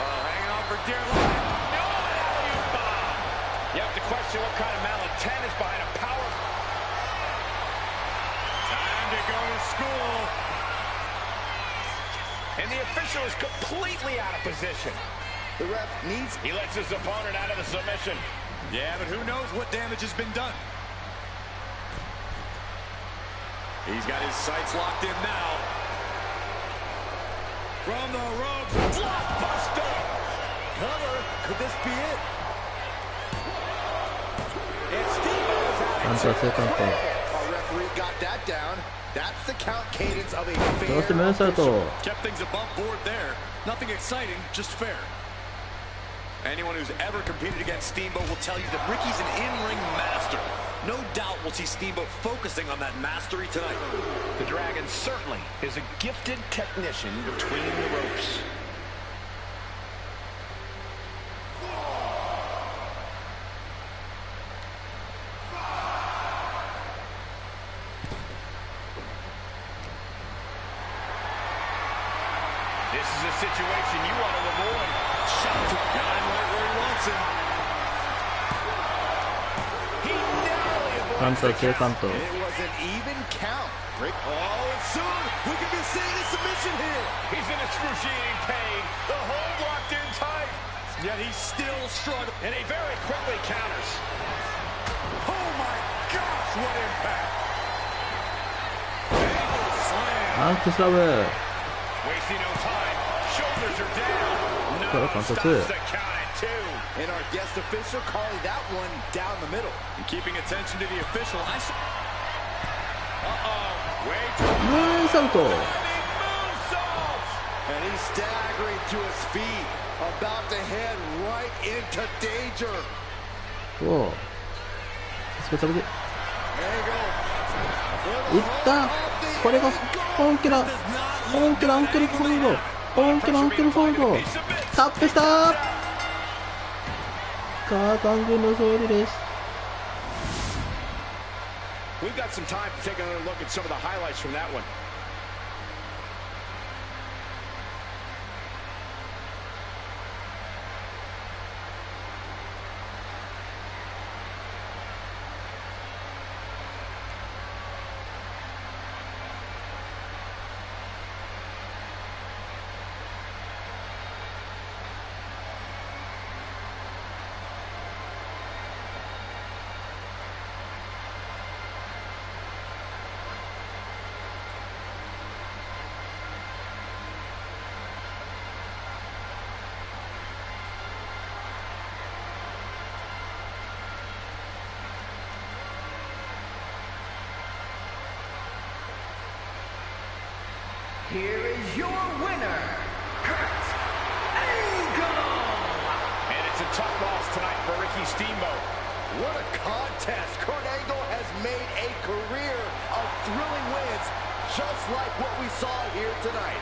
Hanging on for dear life. No, alley-oop bomb. You have to question what kind of malintent is behind a power. Time to go to school. And the official is completely out of position. The ref needs... He lets his opponent out of the submission. Yeah, but who knows what damage has been done. He's got his sights locked in now. From the ropes, blockbuster. Cover. Could this be it? And Steve-O's out. Our referee got that down. That's the count cadence of a fair official. Kept things above board there. Nothing exciting, just fair. Anyone who's ever competed against Steamboat will tell you that Ricky's an in-ring master. No doubt we'll see Steamboat focusing on that mastery tonight. The Dragon certainly is a gifted technician between the ropes. This is a situation you want to avoid. Shot to Gun right where he wants him. He narrowly avoids the count. It was an even count. Rick, oh, and soon we could be seeing a submission here. He's in excruciating pain. The hold locked in tight. Yet he's still struggling. And he very quickly counters. Oh my gosh, what impact. Angle slam. Wasting no time. Shoulders are down. No, stops the count at 2. And our guest official calling that one down the middle. And keeping attention to the official. Wait. Moonsault. And he's staggering to his feet. About to head right into danger. Whoa. There you go. いった。これが本気だ。本気だアンクルフォールド。本気だアンクルフォールド。タップした。カータン軍の勝利です。We've got some time to take another look at some of the highlights from that one. Here is your winner, Kurt Angle! And it's a tough loss tonight for Ricky Steamboat. What a contest! Kurt Angle has made a career of thrilling wins, just like what we saw here tonight.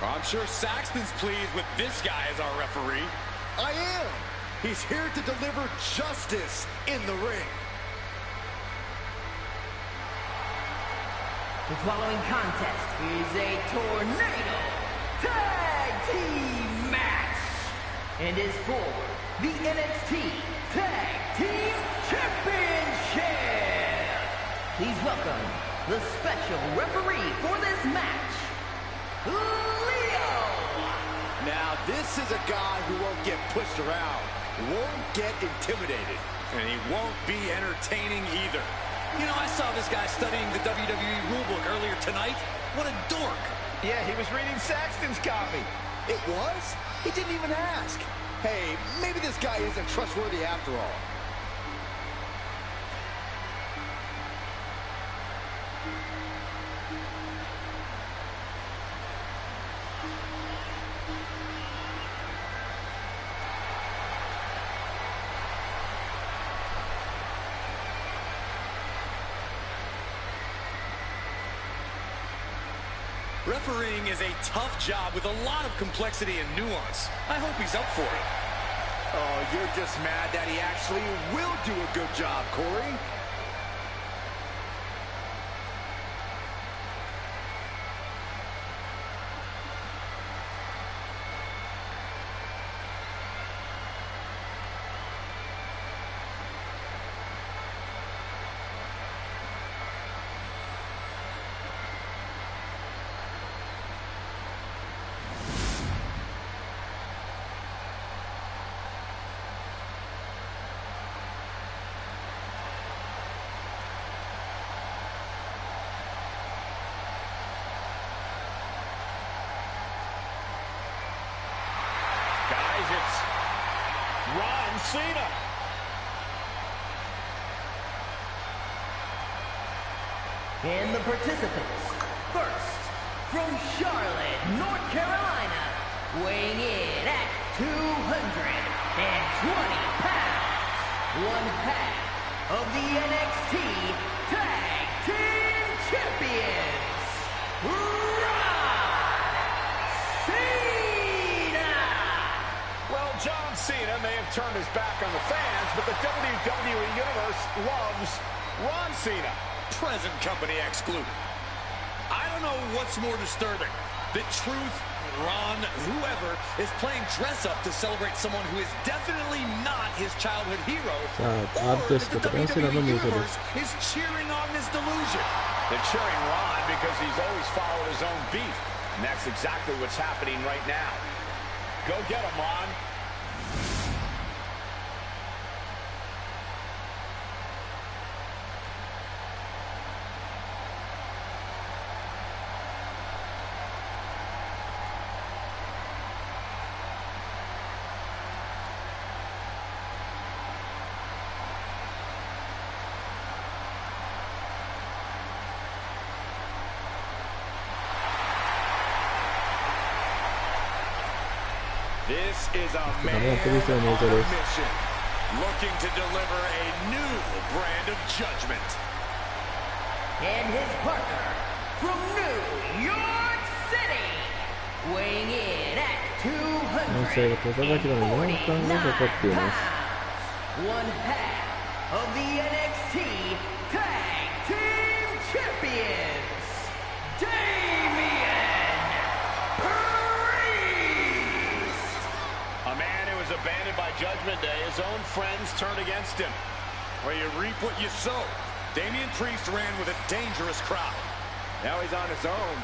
I'm sure Saxton's pleased with this guy as our referee. I am. He's here to deliver justice in the ring. The following contest is a tornado tag team match and is for the NXT Tag Team Championship. Please welcome the special referee for this match, Leo. Now This is a guy who won't get pushed around, won't get intimidated. And he won't be entertaining either. You know, I saw this guy studying the WWE rulebook earlier tonight. What a dork. Yeah, he was reading Saxton's copy. It was? He didn't even ask. Hey, maybe this guy isn't trustworthy after all. Refereeing is a tough job with a lot of complexity and nuance. I hope he's up for it. Oh, you're just mad that he actually will do a good job, Corey. It's Ron Cena. And the participants, first, from Charlotte, North Carolina, weighing in at 220 pounds, one half of the NXT Tag Team Champions, John Cena may have turned his back on the fans, but the WWE Universe loves Ron Cena. Present company excluded. I don't know what's more disturbing. The truth, Ron, whoever, is playing dress-up to celebrate someone who is definitely not his childhood hero, or that the WWE Universe is cheering on this delusion. They're cheering Ron because he's always followed his own beat, and that's exactly what's happening right now. Go get him, Ron. This is a man on a mission, looking to deliver a new brand of judgment. And his partner from New York City, weighing in at 249 pounds, one half of the NXT Tag Team Champions, A man who was abandoned by Judgment Day, his own friends turned against him. Well, you reap what you sow. Damian Priest ran with a dangerous crowd. Now he's on his own,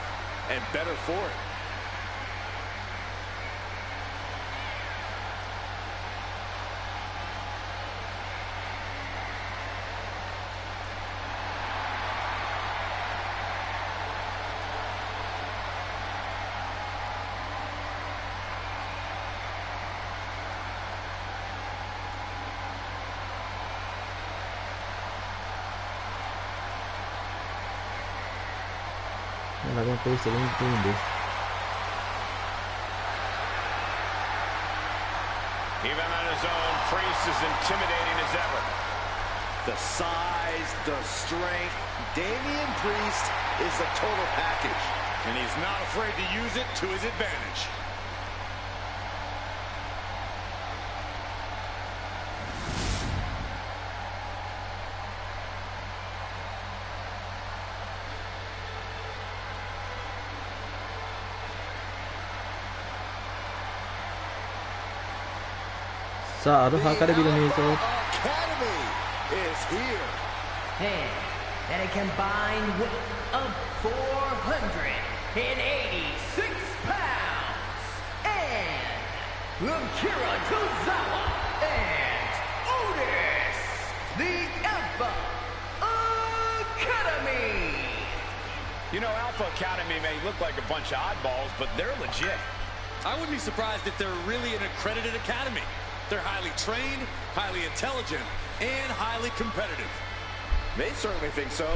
and better for it. Even on his own, Priest is intimidating as ever. The size, the strength, Damian Priest is the total package. And he's not afraid to use it to his advantage. Sa Aloha Academyの映像 Academy is here. And a combined weight of 486 pounds. And Akira Tozawa and Otis, the Alpha Academy. You know, Alpha Academy may look like a bunch of oddballs, but they're legit. I wouldn't be surprised if they're really an accredited academy. They're highly trained, highly intelligent, and highly competitive. They certainly think so.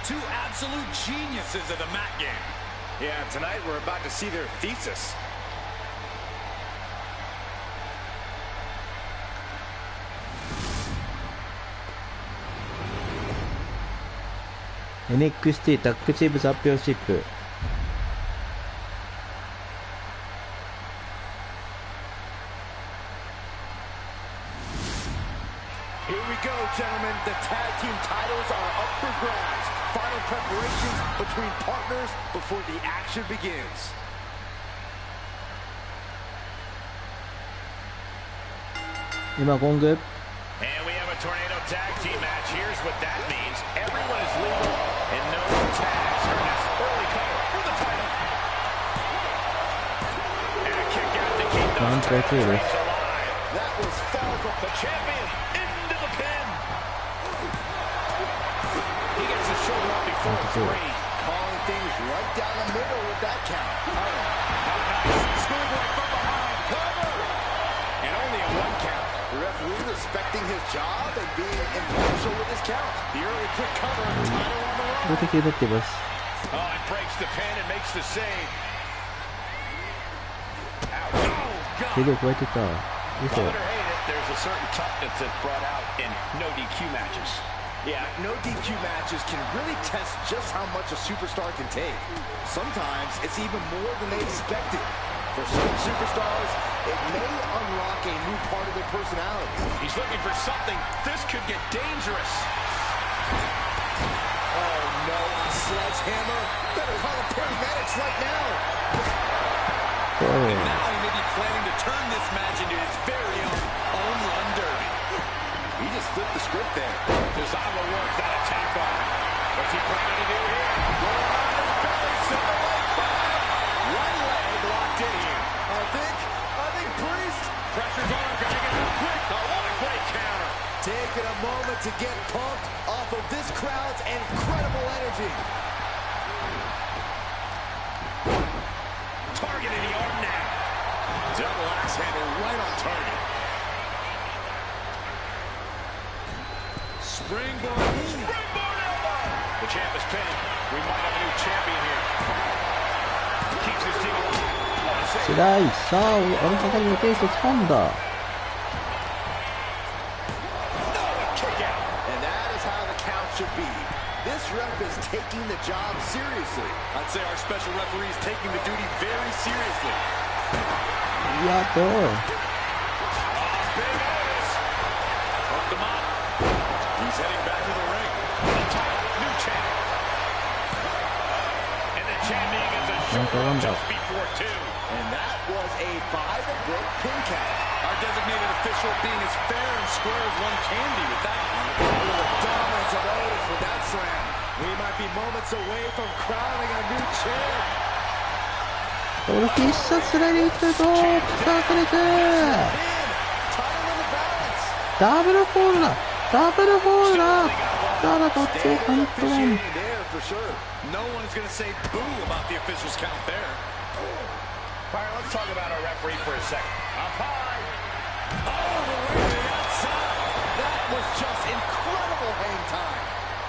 Two absolute geniuses of the mat game. Yeah, tonight we're about to see their thesis. NXT タッグチームチャンピオンシップ。Here we go, gentlemen. The tag team titles are up for grabs. Final preparations between partners before the action begins. Now gong. And we have a tornado tag team match. Here's what that means. Everyone is legal and no tags are necessary. Early cover for the title. And a kick out to keep those tag teams alive. That was far from The champion into the pin. He gets the shoulder up before 3. calling things right down the middle with that count. How nice. Schoolboy from behind. Cover. And only a 1 count. The referee respecting his job and being impartial with his count. The early quick cover and the title on the run. 標的になっています。 Oh, it breaks the pin and makes the save. Ouch. Oh, 手 God. で加えてた。嘘。 Love it or hate it, there's a certain toughness that's brought out in no DQ matches. Yeah, no DQ matches can really test just how much a superstar can take. Sometimes it's even more than they expected. For certain superstars, it may unlock a new part of their personality. He's looking for something. This could get dangerous. Oh no, a sledgehammer. Better call the paramedics right now. Oh. Now he may be planning to turn this match into his very own home run derby. He just flipped the script there. Tozawa worked that attack on him. What's he planning to do here? Rolling on his belly, single leg drive. One leg locked in here. I think Priest. Pressure's on, gonna get him quick. Oh, what a great counter. Taking a moment to get pumped off of this crowd's incredible energy. Targeting the arm now. Double axe handle right on target. Springboard. Springboard elbow. The champ is pinned. We might have a new champion here. Keeps his team alive. What a save. 白い。さあ、あの係のペースを掴んだ。 Kick out. And that is how the count should be. This ref is taking the job seriously. I'd say our special referee is taking the duty very seriously. やっと。 Big Otis. Hooked him up. He's heading back to the ring. The title, new champ. And the champion gets a shoulder just before 2. And that was a by the book pin count. Our designated official being as fair and square as one can be with that. The dominance of Otis with that slam. We might be moments away from crowning a new champ. 俺必殺スライディングするとさあこれで Pin. Title in the balance. ダブルホールだダブルホールだただどっちも本当に Officiating there for sure. No one is going to say boo about the official's count there. All right, let's talk about our referee for a second. Up high. Oh, the way to the outside. That was just incredible hang time.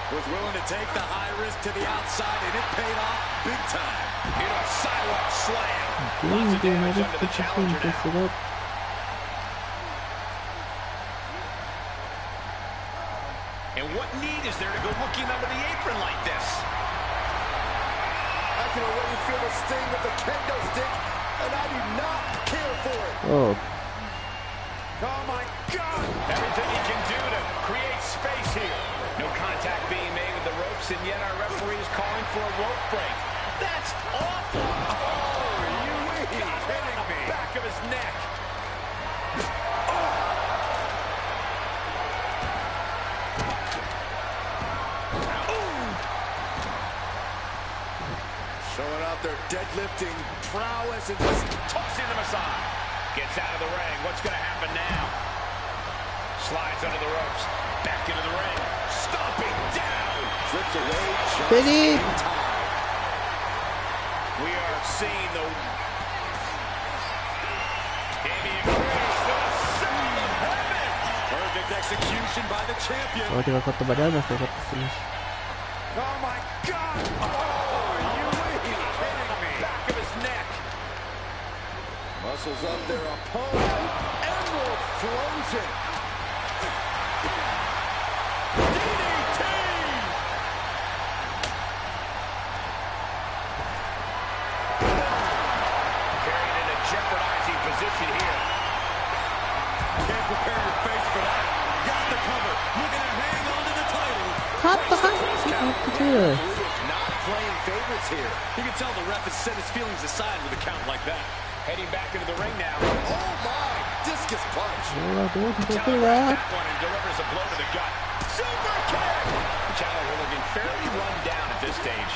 Was willing to take the high risk to the outside, and it paid off big time. In a sidewalk slam. 現 Lots of 在戻 damage っ under て the きたん challenger で now. すが And what need is there to go looking under the apron like this? I can already feel the sting of the kendo stick, and I do not care for it. おう Oh my God! Everything he can do to create space here. No contact being made with the ropes, and yet our referee is calling for a rope break. That's awful! Oh, you kidding me? Back unexpected prowess and just tossing them aside. Gets out of the ring. What's going to happen now? Slides under the ropes. Back into the ring. Stomping down. Slips away just Finish. in time. We are seeing the Damian Priest with a sound of heaven. Perfect execution by the champion. 相手が勝った場でありますよかったです。 Oh my God! Oh, are you kidding me? Back of his neck. Muscles up their opponent. Emerald frozen. DDT! Carried in a jeopardizing position here. Can't prepare your face for that. Got the cover. Looking to hang on to the title. 勝った勝ったBlue is not playing favorites here. You can tell the ref has set his feelings aside with a count like that. Heading back into the ring now. Oh my! Discus punch. これはどうしてくる Counters か that one and delivers a blow to the gut. Super kick! Challenger looking fairly run down at this stage.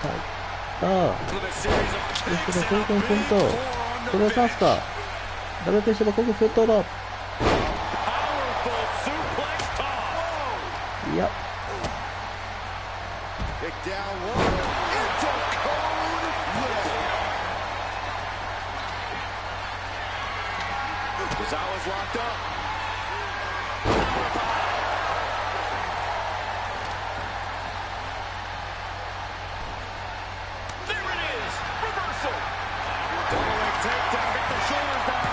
ああ With a series of です kicks けど、and コ a ンコンコン big と、 forearm こ to れは the チャンス face. か。ダブルペースはコンコンフットロ Powerful suplex toss. いや、 Kick down one. Into code red. Gonzalez locked up. There it is! Reversal! Double leg takedown. Got the shoulders down.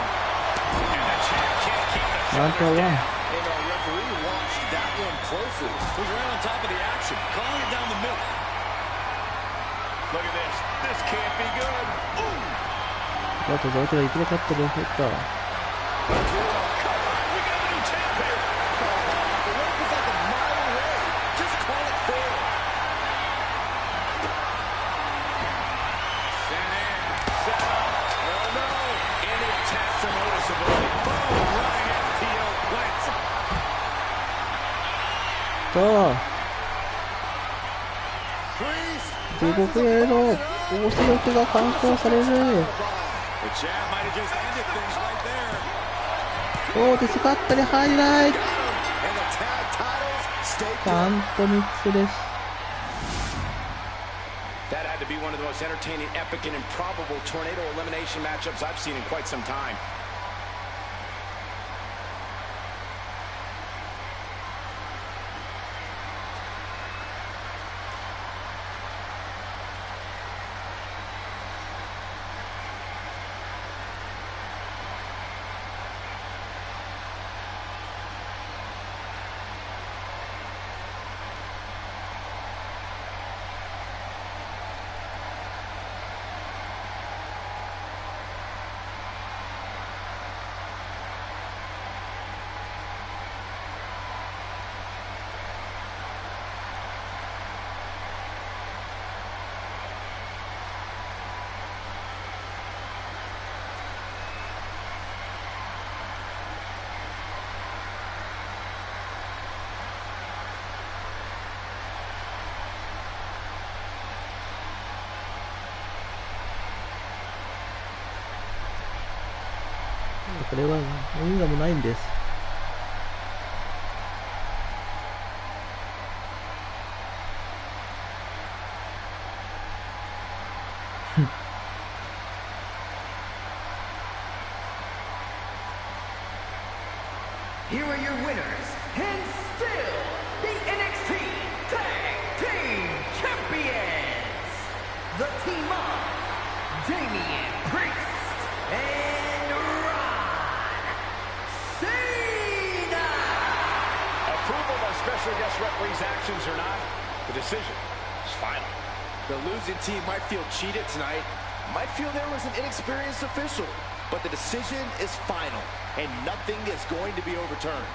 And the champ can't keep the ワンターワン。 And our referee watched that one closely. Who's right on top of the action, calling it down the middle. Look at this. This can't be good. Ooh! あと、相手がいくら勝ったら、減った。 We got a new champ here. The ref is like a mile away. Just call it fair. Sent in. Set up. Oh no. And it taps him noticeably. Boom! Running FTO plants him. さあ、 Priest. 地獄への大仕力が完走される。 The champ might have just ended things right there. どうですかったりハイライト。 And the tag titles stay パントミックスです。 That had to be one of the most entertaining, epic, and improbable tornado elimination matchups I've seen in quite some time.これは因果もないんです。Here are your winners, and still the NXT Tag Team Champions, the team of Damian Priest and Ron Cena. Approval by special guest referees' actions or not, the decision is final. The losing team might feel cheated tonight, might feel there was an inexperienced official, but the decision is final, and nothing is going to be overturned.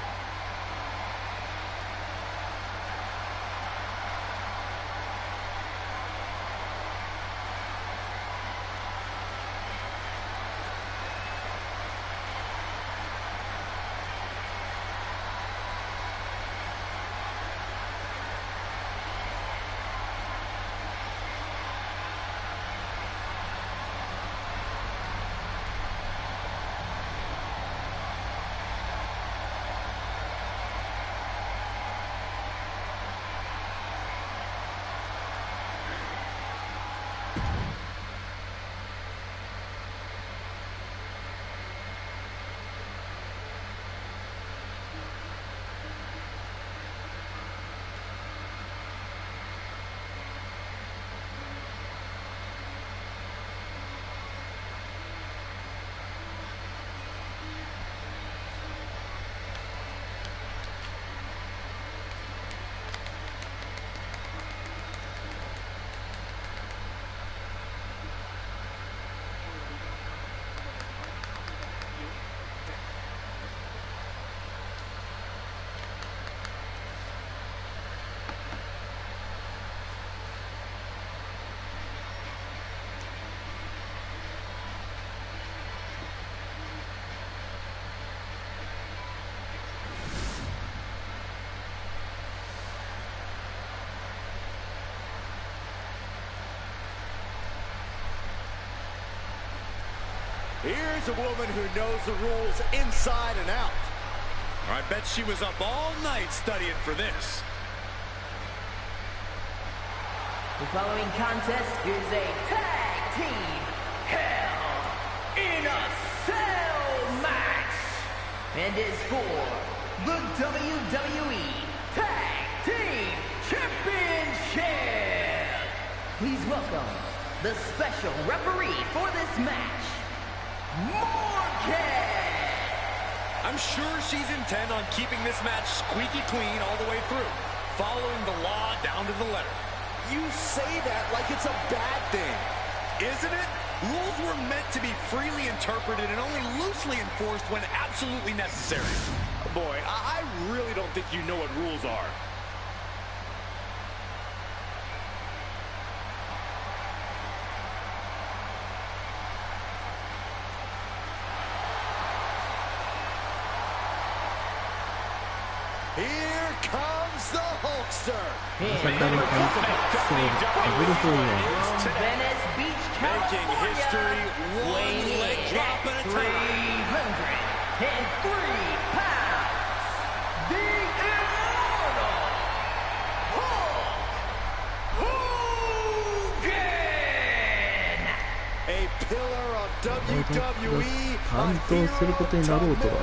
Here's a woman who knows the rules inside and out. I bet she was up all night studying for this. The following contest is a tag team Hell in a Cell match and is for the WWE Tag Team Championship. Please welcome the special referee for this match, Morgan. I'm sure she's intent on keeping this match squeaky clean all the way through, following the law down to the letter. You say that like it's a bad thing. Isn't it? Rules were meant to be freely interpreted and only loosely enforced when absolutely necessary. Boy, I really don't think you know what rules are. Here comes the Hulkster. Venice Beach, Making history, one weighing leg in drop at at a time. 303 pounds, the immortal Hulk Hogan. A pillar of WWE 担当することになろうとは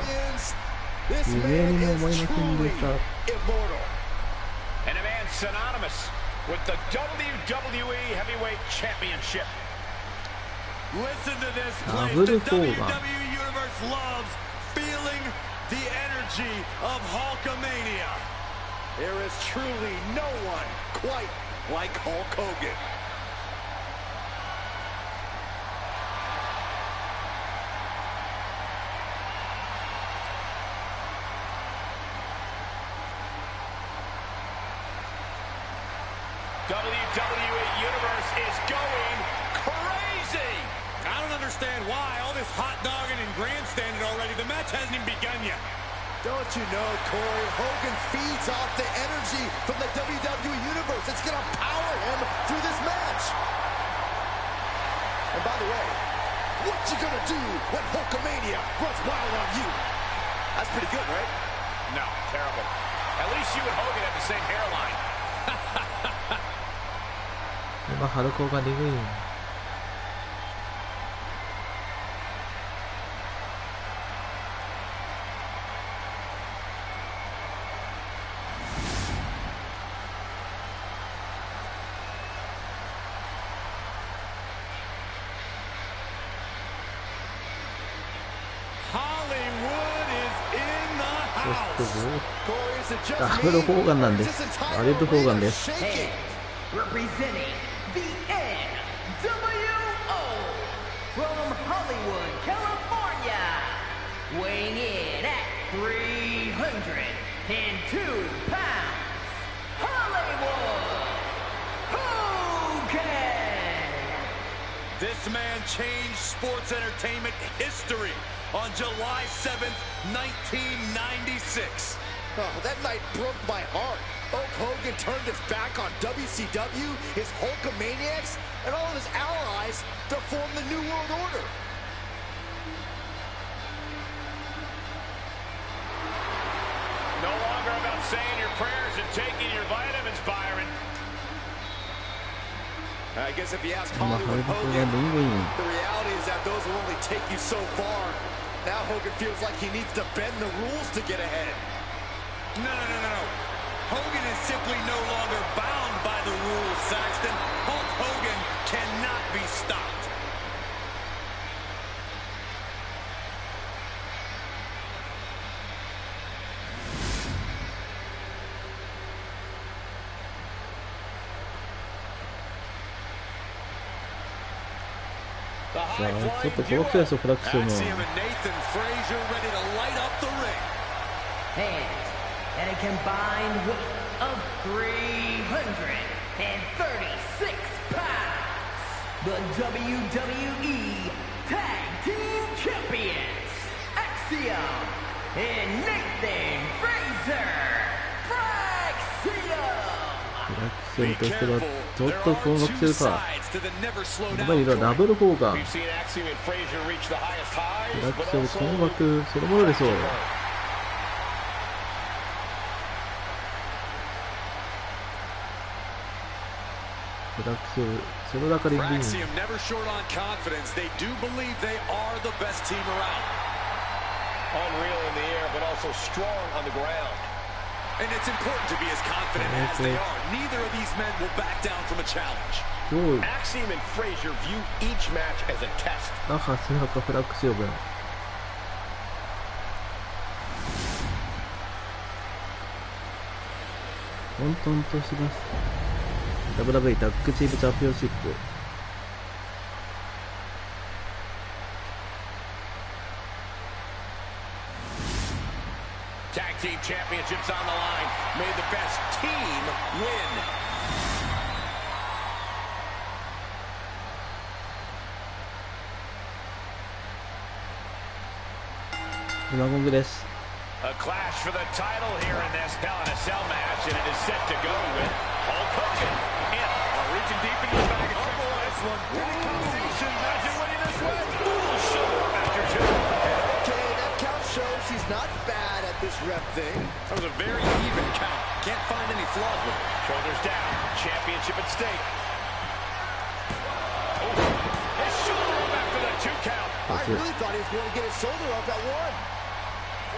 This 夢に man も思い is ませんで truly した。 immortal. And a man synonymous with the WWE Heavyweight Championship. Listen to this Double place. The Hogan. WWE Universe loves feeling the energy of Hulkamania. There is truly no one quite like Hulk Hogan. WWE Universe is going crazy. I don't understand why. All this hot dogging and grandstanding already. The match hasn't even begun yet. Don't you know, Corey, Hogan feeds off the energy from the WWE Universe. It's going to power him through this match. And by the way, what you going to do when Hulkamania runs wild on you? That's pretty good, right? No, terrible. At least you and Hogan have the same hairline. 今春子がリグイン。Hollywood is in the house. Corey, is it just ダブルホーガンなんです。アリウッドホーガンです。 shaking. Representing the NWO from Hollywood, California, weighing in at 302 pounds, Hollywood Hogan. This man changed sports entertainment history on July 7th, 1996. Oh, that night broke my heart. Hulk Hogan turned his back on WCW, his Hulkamaniacs, and all of his allies to form the New World Order. No longer about saying your prayers and taking your vitamins, Byron. I guess if you ask 今春 Hollywood 子が Hogan, リグイン。 the reality is that those will only take you so far. Now Hogan feels like he needs to bend the rules to get ahead. No. Hogan is simply no longer bound by the rules, Saxton. Hulk Hogan cannot be stopped. The さ high あ、ちょっ flying とこのクラスをフラッグするの Axiom and Nathan Frazier ready to light up the ring. And a combined weight of 336 pounds, the WWE Tag Team Champions, Axiom and Nathan Frazier. Fraxiom. フラッグシウムとしてはちょっと困惑してるか。今にいるダブルフォーガン。フラクション困惑そのものでしょう。フラクションその中でリング。Unreal in the air, but also strong on the ground. And it's important to be as confident as they are. Neither of these men will back down from a challenge. Axiom and Frazier view each match as a test. あ、背中フラクション。混沌とします。WWE タッグチームチャンピオンシップ。Tag team championships on the line. May the best team win. 今ゴングです。A clash for the title here in this Hell in a Cell match, and it is set to go with Hulk Hogan in, reaching deep into the bag. Oh boy, this one. Imagine winning this one. Shoulder after two. Okay, that count shows he's not bad at this rep thing. That was a very even count. Can't find any flaws with it. Shoulders down. Championship at stake. Oh, his shoulder up after the 2 count. I really thought he was going to get his shoulder up at 1.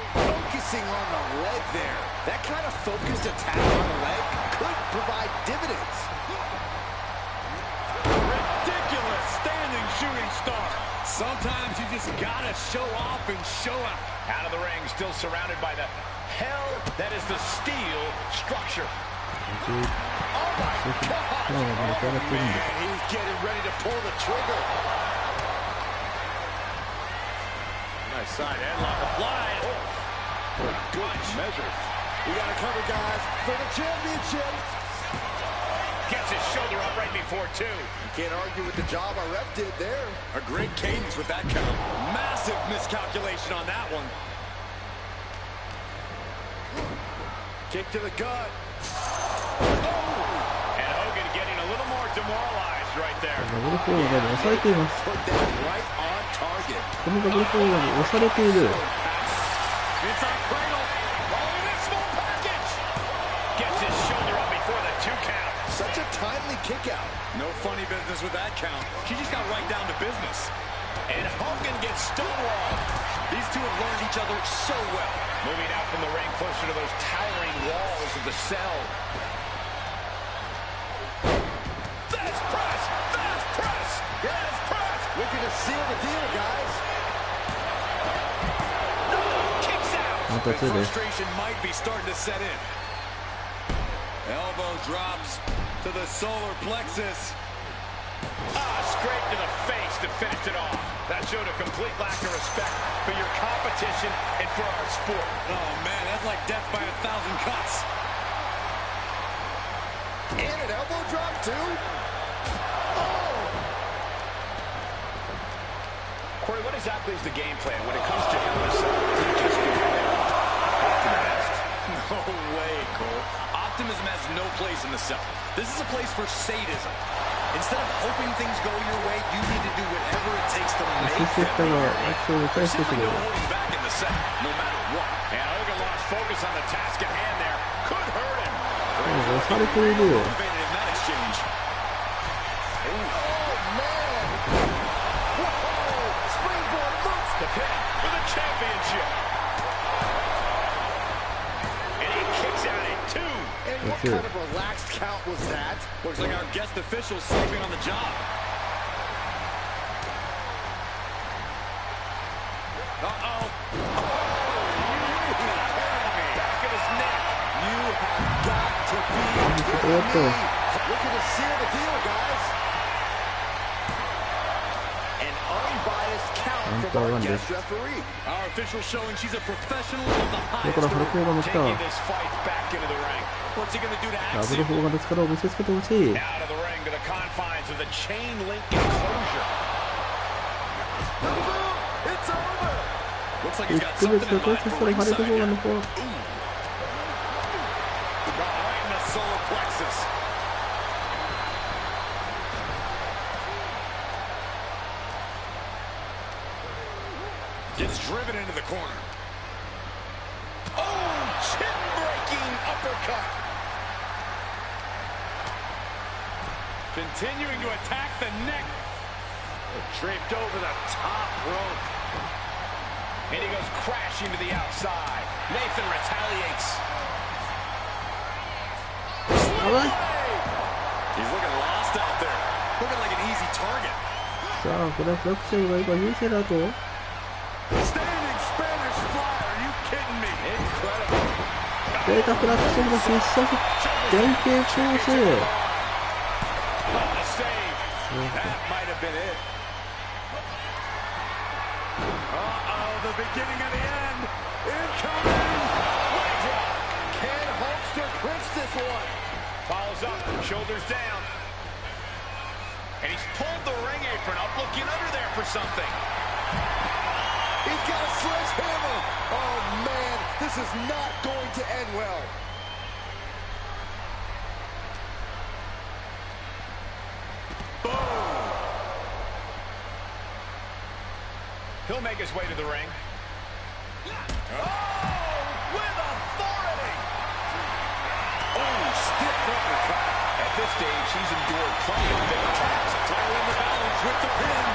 Focusing on the leg there. That kind of focused attack on the leg could provide dividends. Ridiculous standing shooting star. Sometimes you just gotta show off and show out. Out of the ring, still surrounded by the hell that is the steel structure. Oh my God! Oh man, he's getting ready to pull the trigger. Nice side headlock applied. Good measure. We got to cover, guys, for the championship. Gets his shoulder up right before 2. Can't argue with the job our rep did there. A great cadence with that count. Massive miscalculation on that one. Kick to the gut. And Hogan getting a little more demoralized right there. ダブルフォーガンで押されています。 Put that right on target. このダブルフォーガンで押されている。 It's on cradle. Oh, this small package. Gets his shoulder up before the 2 count. Such a timely kick out. No funny business with that count. She just got right down to business. And Hogan gets stonewalled. These two have learned each other so well. Moving out from the ring closer to those towering walls of the cell. Fast press! Fast press! Fast press! Looking to seal the deal, guys. Frustration might be starting to set in. Elbow drops to the solar plexus. Straight to the face to finish it off. That showed a complete lack of respect for your competition and for our sport. Oh man, that's like death by 1,000 cuts. And an elbow drop too. Corey, what exactly is the game plan when it comes to him? Just do it. No way, Cole. Optimism has no place in the cell. This is a place for sadism. Instead of hoping things go your way, you need to do whatever it takes to make them your way. There's simply no holding back in the set, no matter what. And Hogan lost focus on the task at hand there. Could hurt him. Motivated in that exchange. Oh, man. Whoa. Springboard moves. The pin for the championship. And he kicks out at 2. And what kind of relaxed count was that? Looks like our guest official's sleeping on the job. Uh-oh. Back of his neck. You have got to be kidding me. Looking to seal the deal, guys. An unbiased count from our guest referee. Our official showing she's a professional of the highest order. Taking this fight back into the ring. What's he going to do to Axiom? ダブルフォーガンで力を見せつけてほしい。 Out of the ring to the confines of the chain link enclosure. It's over. Looks like he's got something in mind for ringside here. Right in the solar plexus. Gets driven into the corner. Oh, chin-breaking uppercut. Continuing to attack the neck. Draped over the top rope. And he goes crashing to the outside. Nathan retaliates. He's looking lost out there. Looking like an easy target. さあ、これはフラクションが今優勢だと。 Standing Spanish fly. Are you kidding me? Incredible. データフラクションの必殺連携調整。 That might have been it. Uh-oh, the beginning of the end. Incoming. Leg drop. Can Hulkster clinch this one? Follows up, shoulders down. And he's pulled the ring apron up, looking under there for something. He's got a sledgehammer. Oh, man, this is not going to end well. He'll make his way to the ring. Oh, with authority! Oh, stiff uppercut. At this stage, he's endured plenty of big attacks. Throwing the balance with the pin.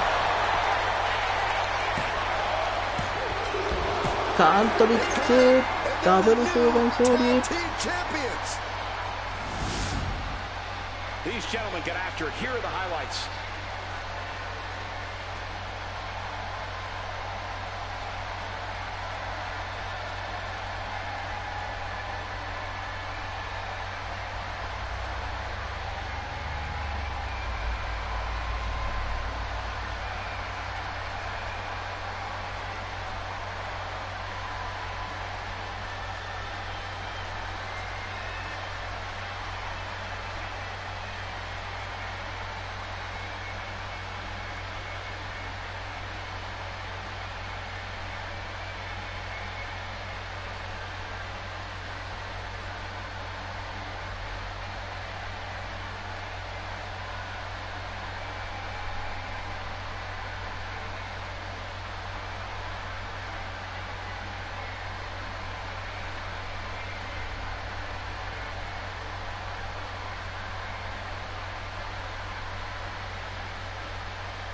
カントリックダブル総合勝利。 Team champions. These gentlemen get after it. Here are the highlights.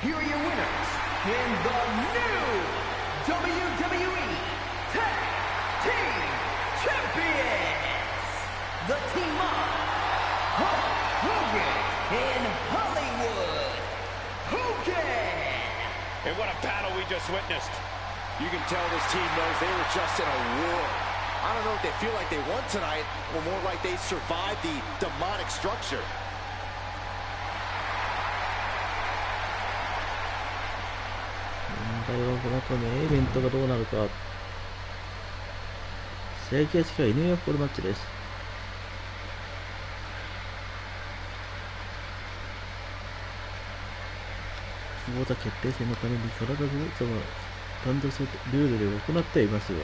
Here are your winners in the new WWE Tag Team Champions, the team of Hulk Hogan and Hollywood Hogan. And what a battle we just witnessed. You can tell this team knows they were just in a war. I don't know if they feel like they won tonight, or more like they survived the demonic structure. 問題はこの後ね、イベントがどうなるか。整形式はニューヨークポールマッチです。王座決定戦のために必ずその単独ルールで行っていますよ。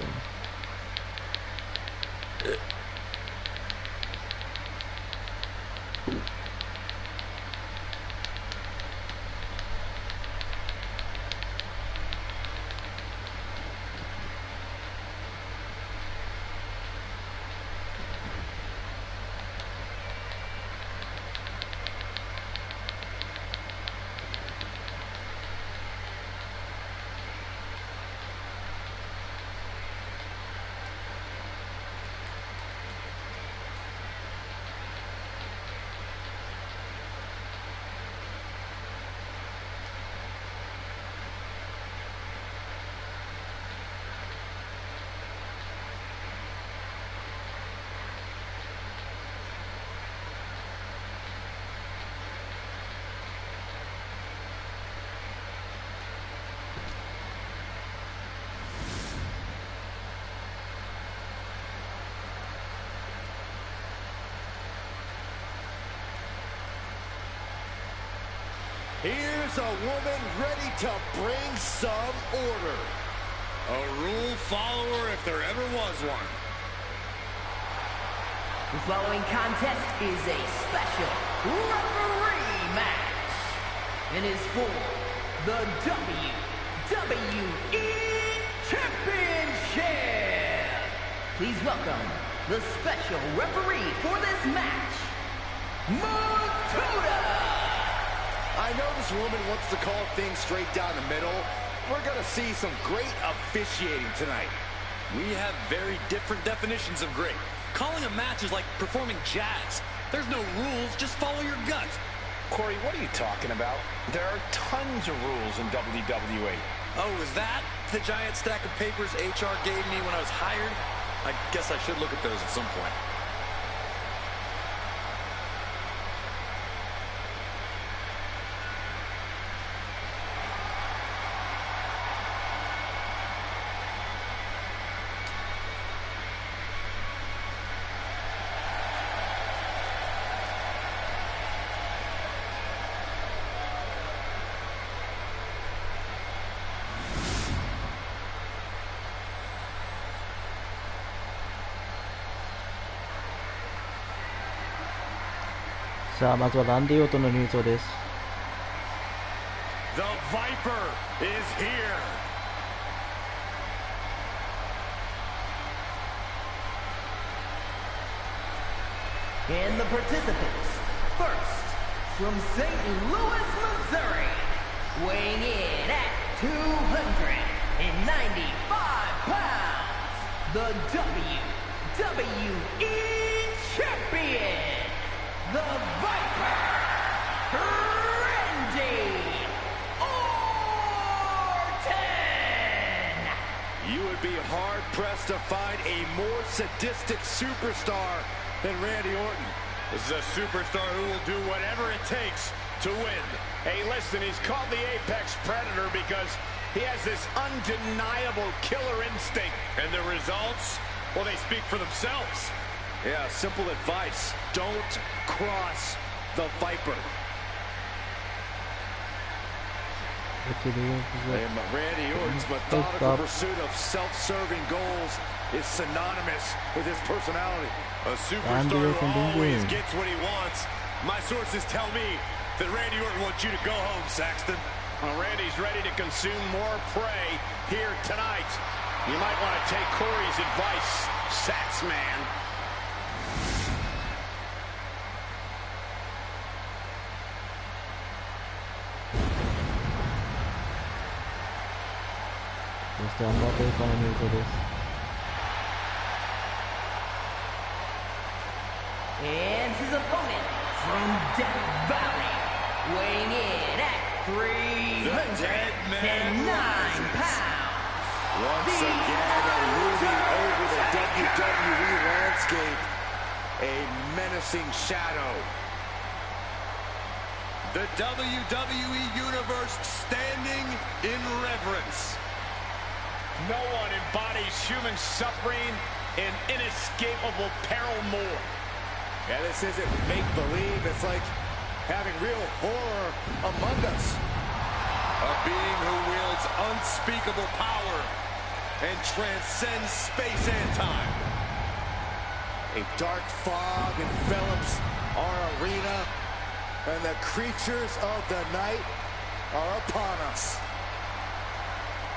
Here's a woman ready to bring some order. A rule follower if there ever was one. The following contest is a special referee match and is for the WWE Please welcome the special referee for this match, Mutuda! I know this woman wants to call things straight down the middle. We're going to see some great officiating tonight. We have very different definitions of great. Calling a match is like performing jazz. There's no rules, just follow your gut. Corey, what are you talking about? There are tons of rules in WWE. Oh, is that the giant stack of papers HR gave me when I was hired? I guess I should look at those at some point.さあまずはランディオートンの入場です。 The Viper is here. And the participants, first, from St. Louis, Missouri, weighing in at 295 pounds, the WWE Champion, the Viper, Randy Orton! You would be hard-pressed to find a more sadistic superstar than Randy Orton. This is a superstar who will do whatever it takes to win. Hey, listen, he's called the Apex Predator because he has this undeniable killer instinct. And the results, well, they speak for themselves. Yeah, simple advice. Don't cross the Viper. And Randy Orton's methodical pursuit of self-serving goals is synonymous with his personality. A superstar who always gets what he wants. My sources tell me that Randy Orton wants you to go home, Saxton. Well, Randy's ready to consume more prey here tonight. You might want to take Corey's advice, Sax man. And his opponent from Death Valley, weighing in at 309 pounds. Once again, moving over the WWE landscape, a menacing shadow. The WWE Universe standing in reverence. No one embodies human suffering and inescapable peril more. Yeah, this isn't make-believe. It's like having real horror among us. A being who wields unspeakable power and transcends space and time. A dark fog envelops our arena, and the creatures of the night are upon us.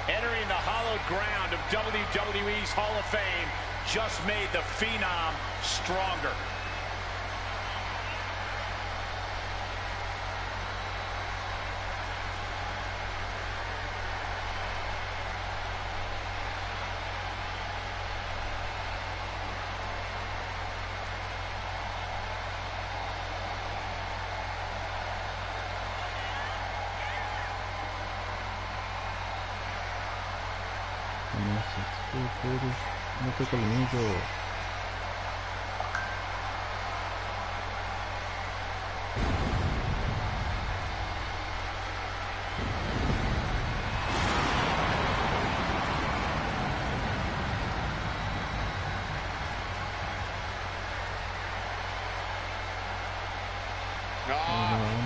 Entering the hallowed ground of WWE's Hall of Fame just made the Phenom stronger.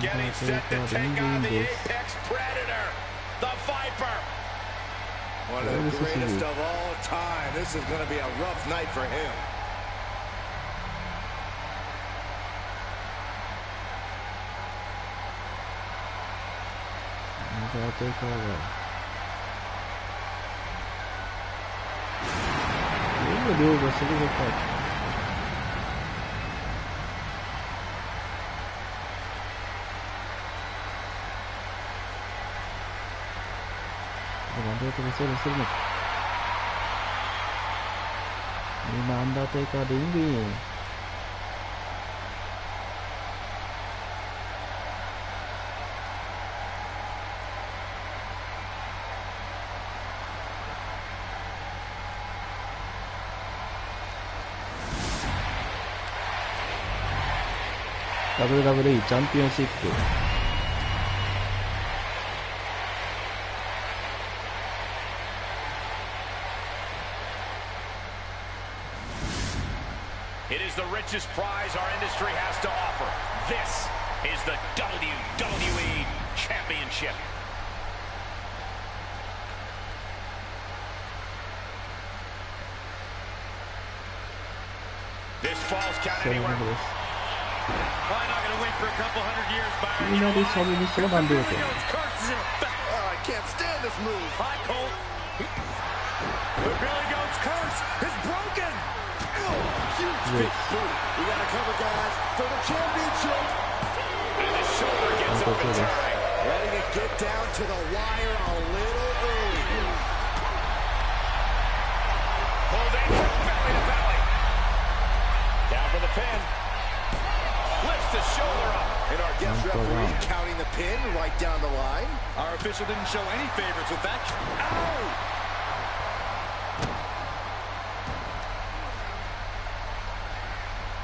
Getting set to take on the Apex Predator, the Viper. One of the greatest of all time. This is going to be a rough night for him. の量がすごいでかい。アンダーテイカーそうするのか。今アンダーテイカーでリングイン。WWE チャンピオンシップ。It is the richest prize our industry has to offer. This is the WWE Championship. This falls count anywhere. Probably not going to win for a couple hundred years, Byron. You know, I can't stand this move. Hi, Colt. The Billy Goat's curse is broken. Huge big boot. We got to cover, guys, for the championship. And the shoulder gets up and turning. Letting it get down to the wire a little early. Pulled in from belly to belly. Down for the pin. Lifts the shoulder up. And our guest referee counting the pin right down the line. Our official didn't show any favorites with that. Ow!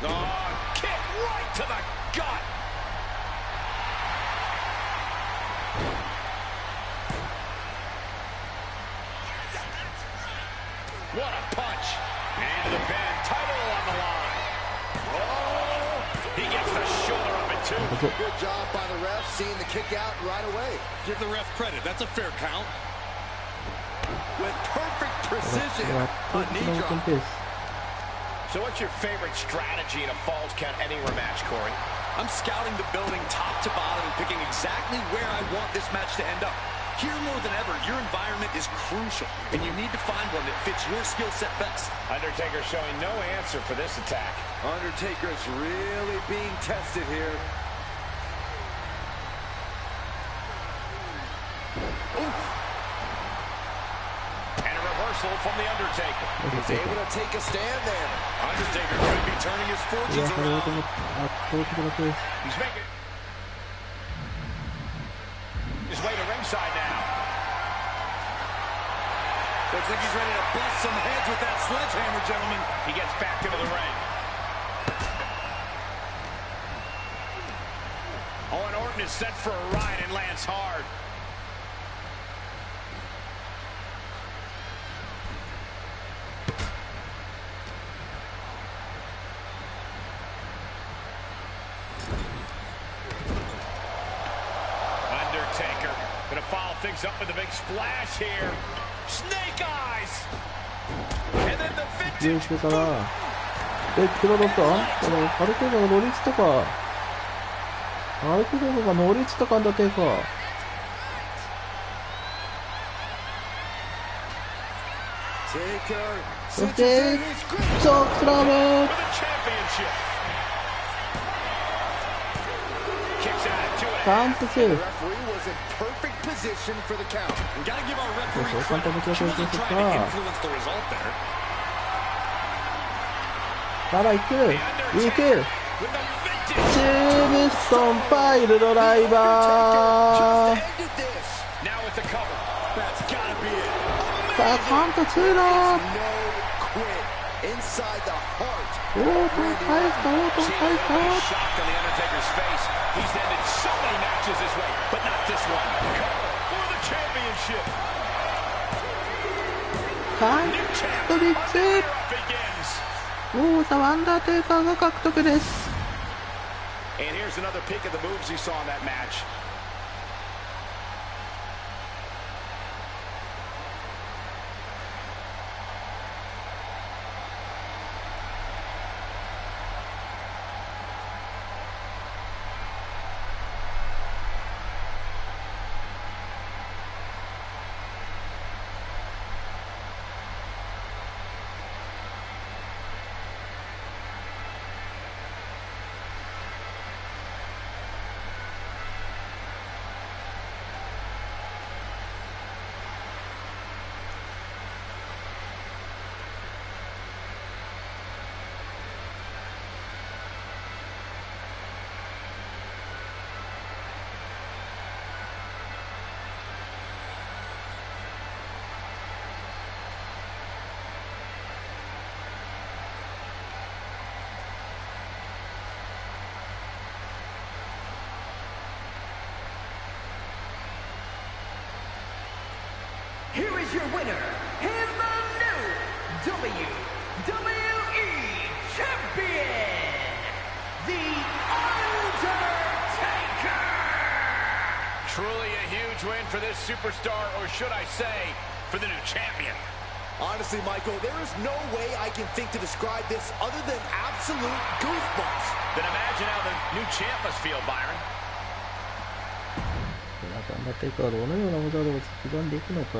Oh, kick right to the gut. What a punch. Into the pin. Title on the line. Oh, he gets the shoulder up in two. Good job by the ref, seeing the kick out right away. Give the ref credit. That's a fair count. With perfect precision. A knee drop. So what's your favorite strategy in a Falls Count Anywhere match, Corey? I'm scouting the building top to bottom and picking exactly where I want this match to end up. Here more than ever, your environment is crucial, and you need to find one that fits your skill set best. Undertaker showing no answer for this attack. Undertaker's really being tested here. Oof. And a reversal from the Undertaker. He's able to take a stand there. Undertaker could be turning his fortunes around. He's making his way to ringside now. Looks like he's ready to bust some heads with that sledgehammer, gentlemen. He gets back into the ring. Owen Orton is set for a ride and lands hard. Undertaker gonna follow things up with a big splash here. Snake eyes. And then the vintage boot. 黒だったアルテーガが乗りつったかアルテーガが乗りつったかんだてかそしてチョークスラムカウント2そうそう簡単に強制するかさら行く行くチームストンパイルドライバーさあカウント2だオートン返したオートン返したカウント3つ王座はアンダーテイカーが獲得です。And here's another peek of the moves he saw in that match. here is your winner and the new WWE Champion, The Undertaker! Truly a huge win for this superstar, or should I say, for the new champion. Honestly, Michael, there is no way I can think to describe this other than absolute goosebumps. Then imagine how the new champ must feel, Byron. アンダーテイカーはどのような技を刻んでいくのか。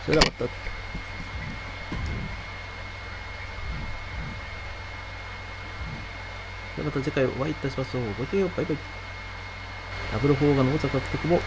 それではまた。ではまた次回お会いいたしましょう。ごきげんよう、バイバイ。ダブル4がの王座獲得も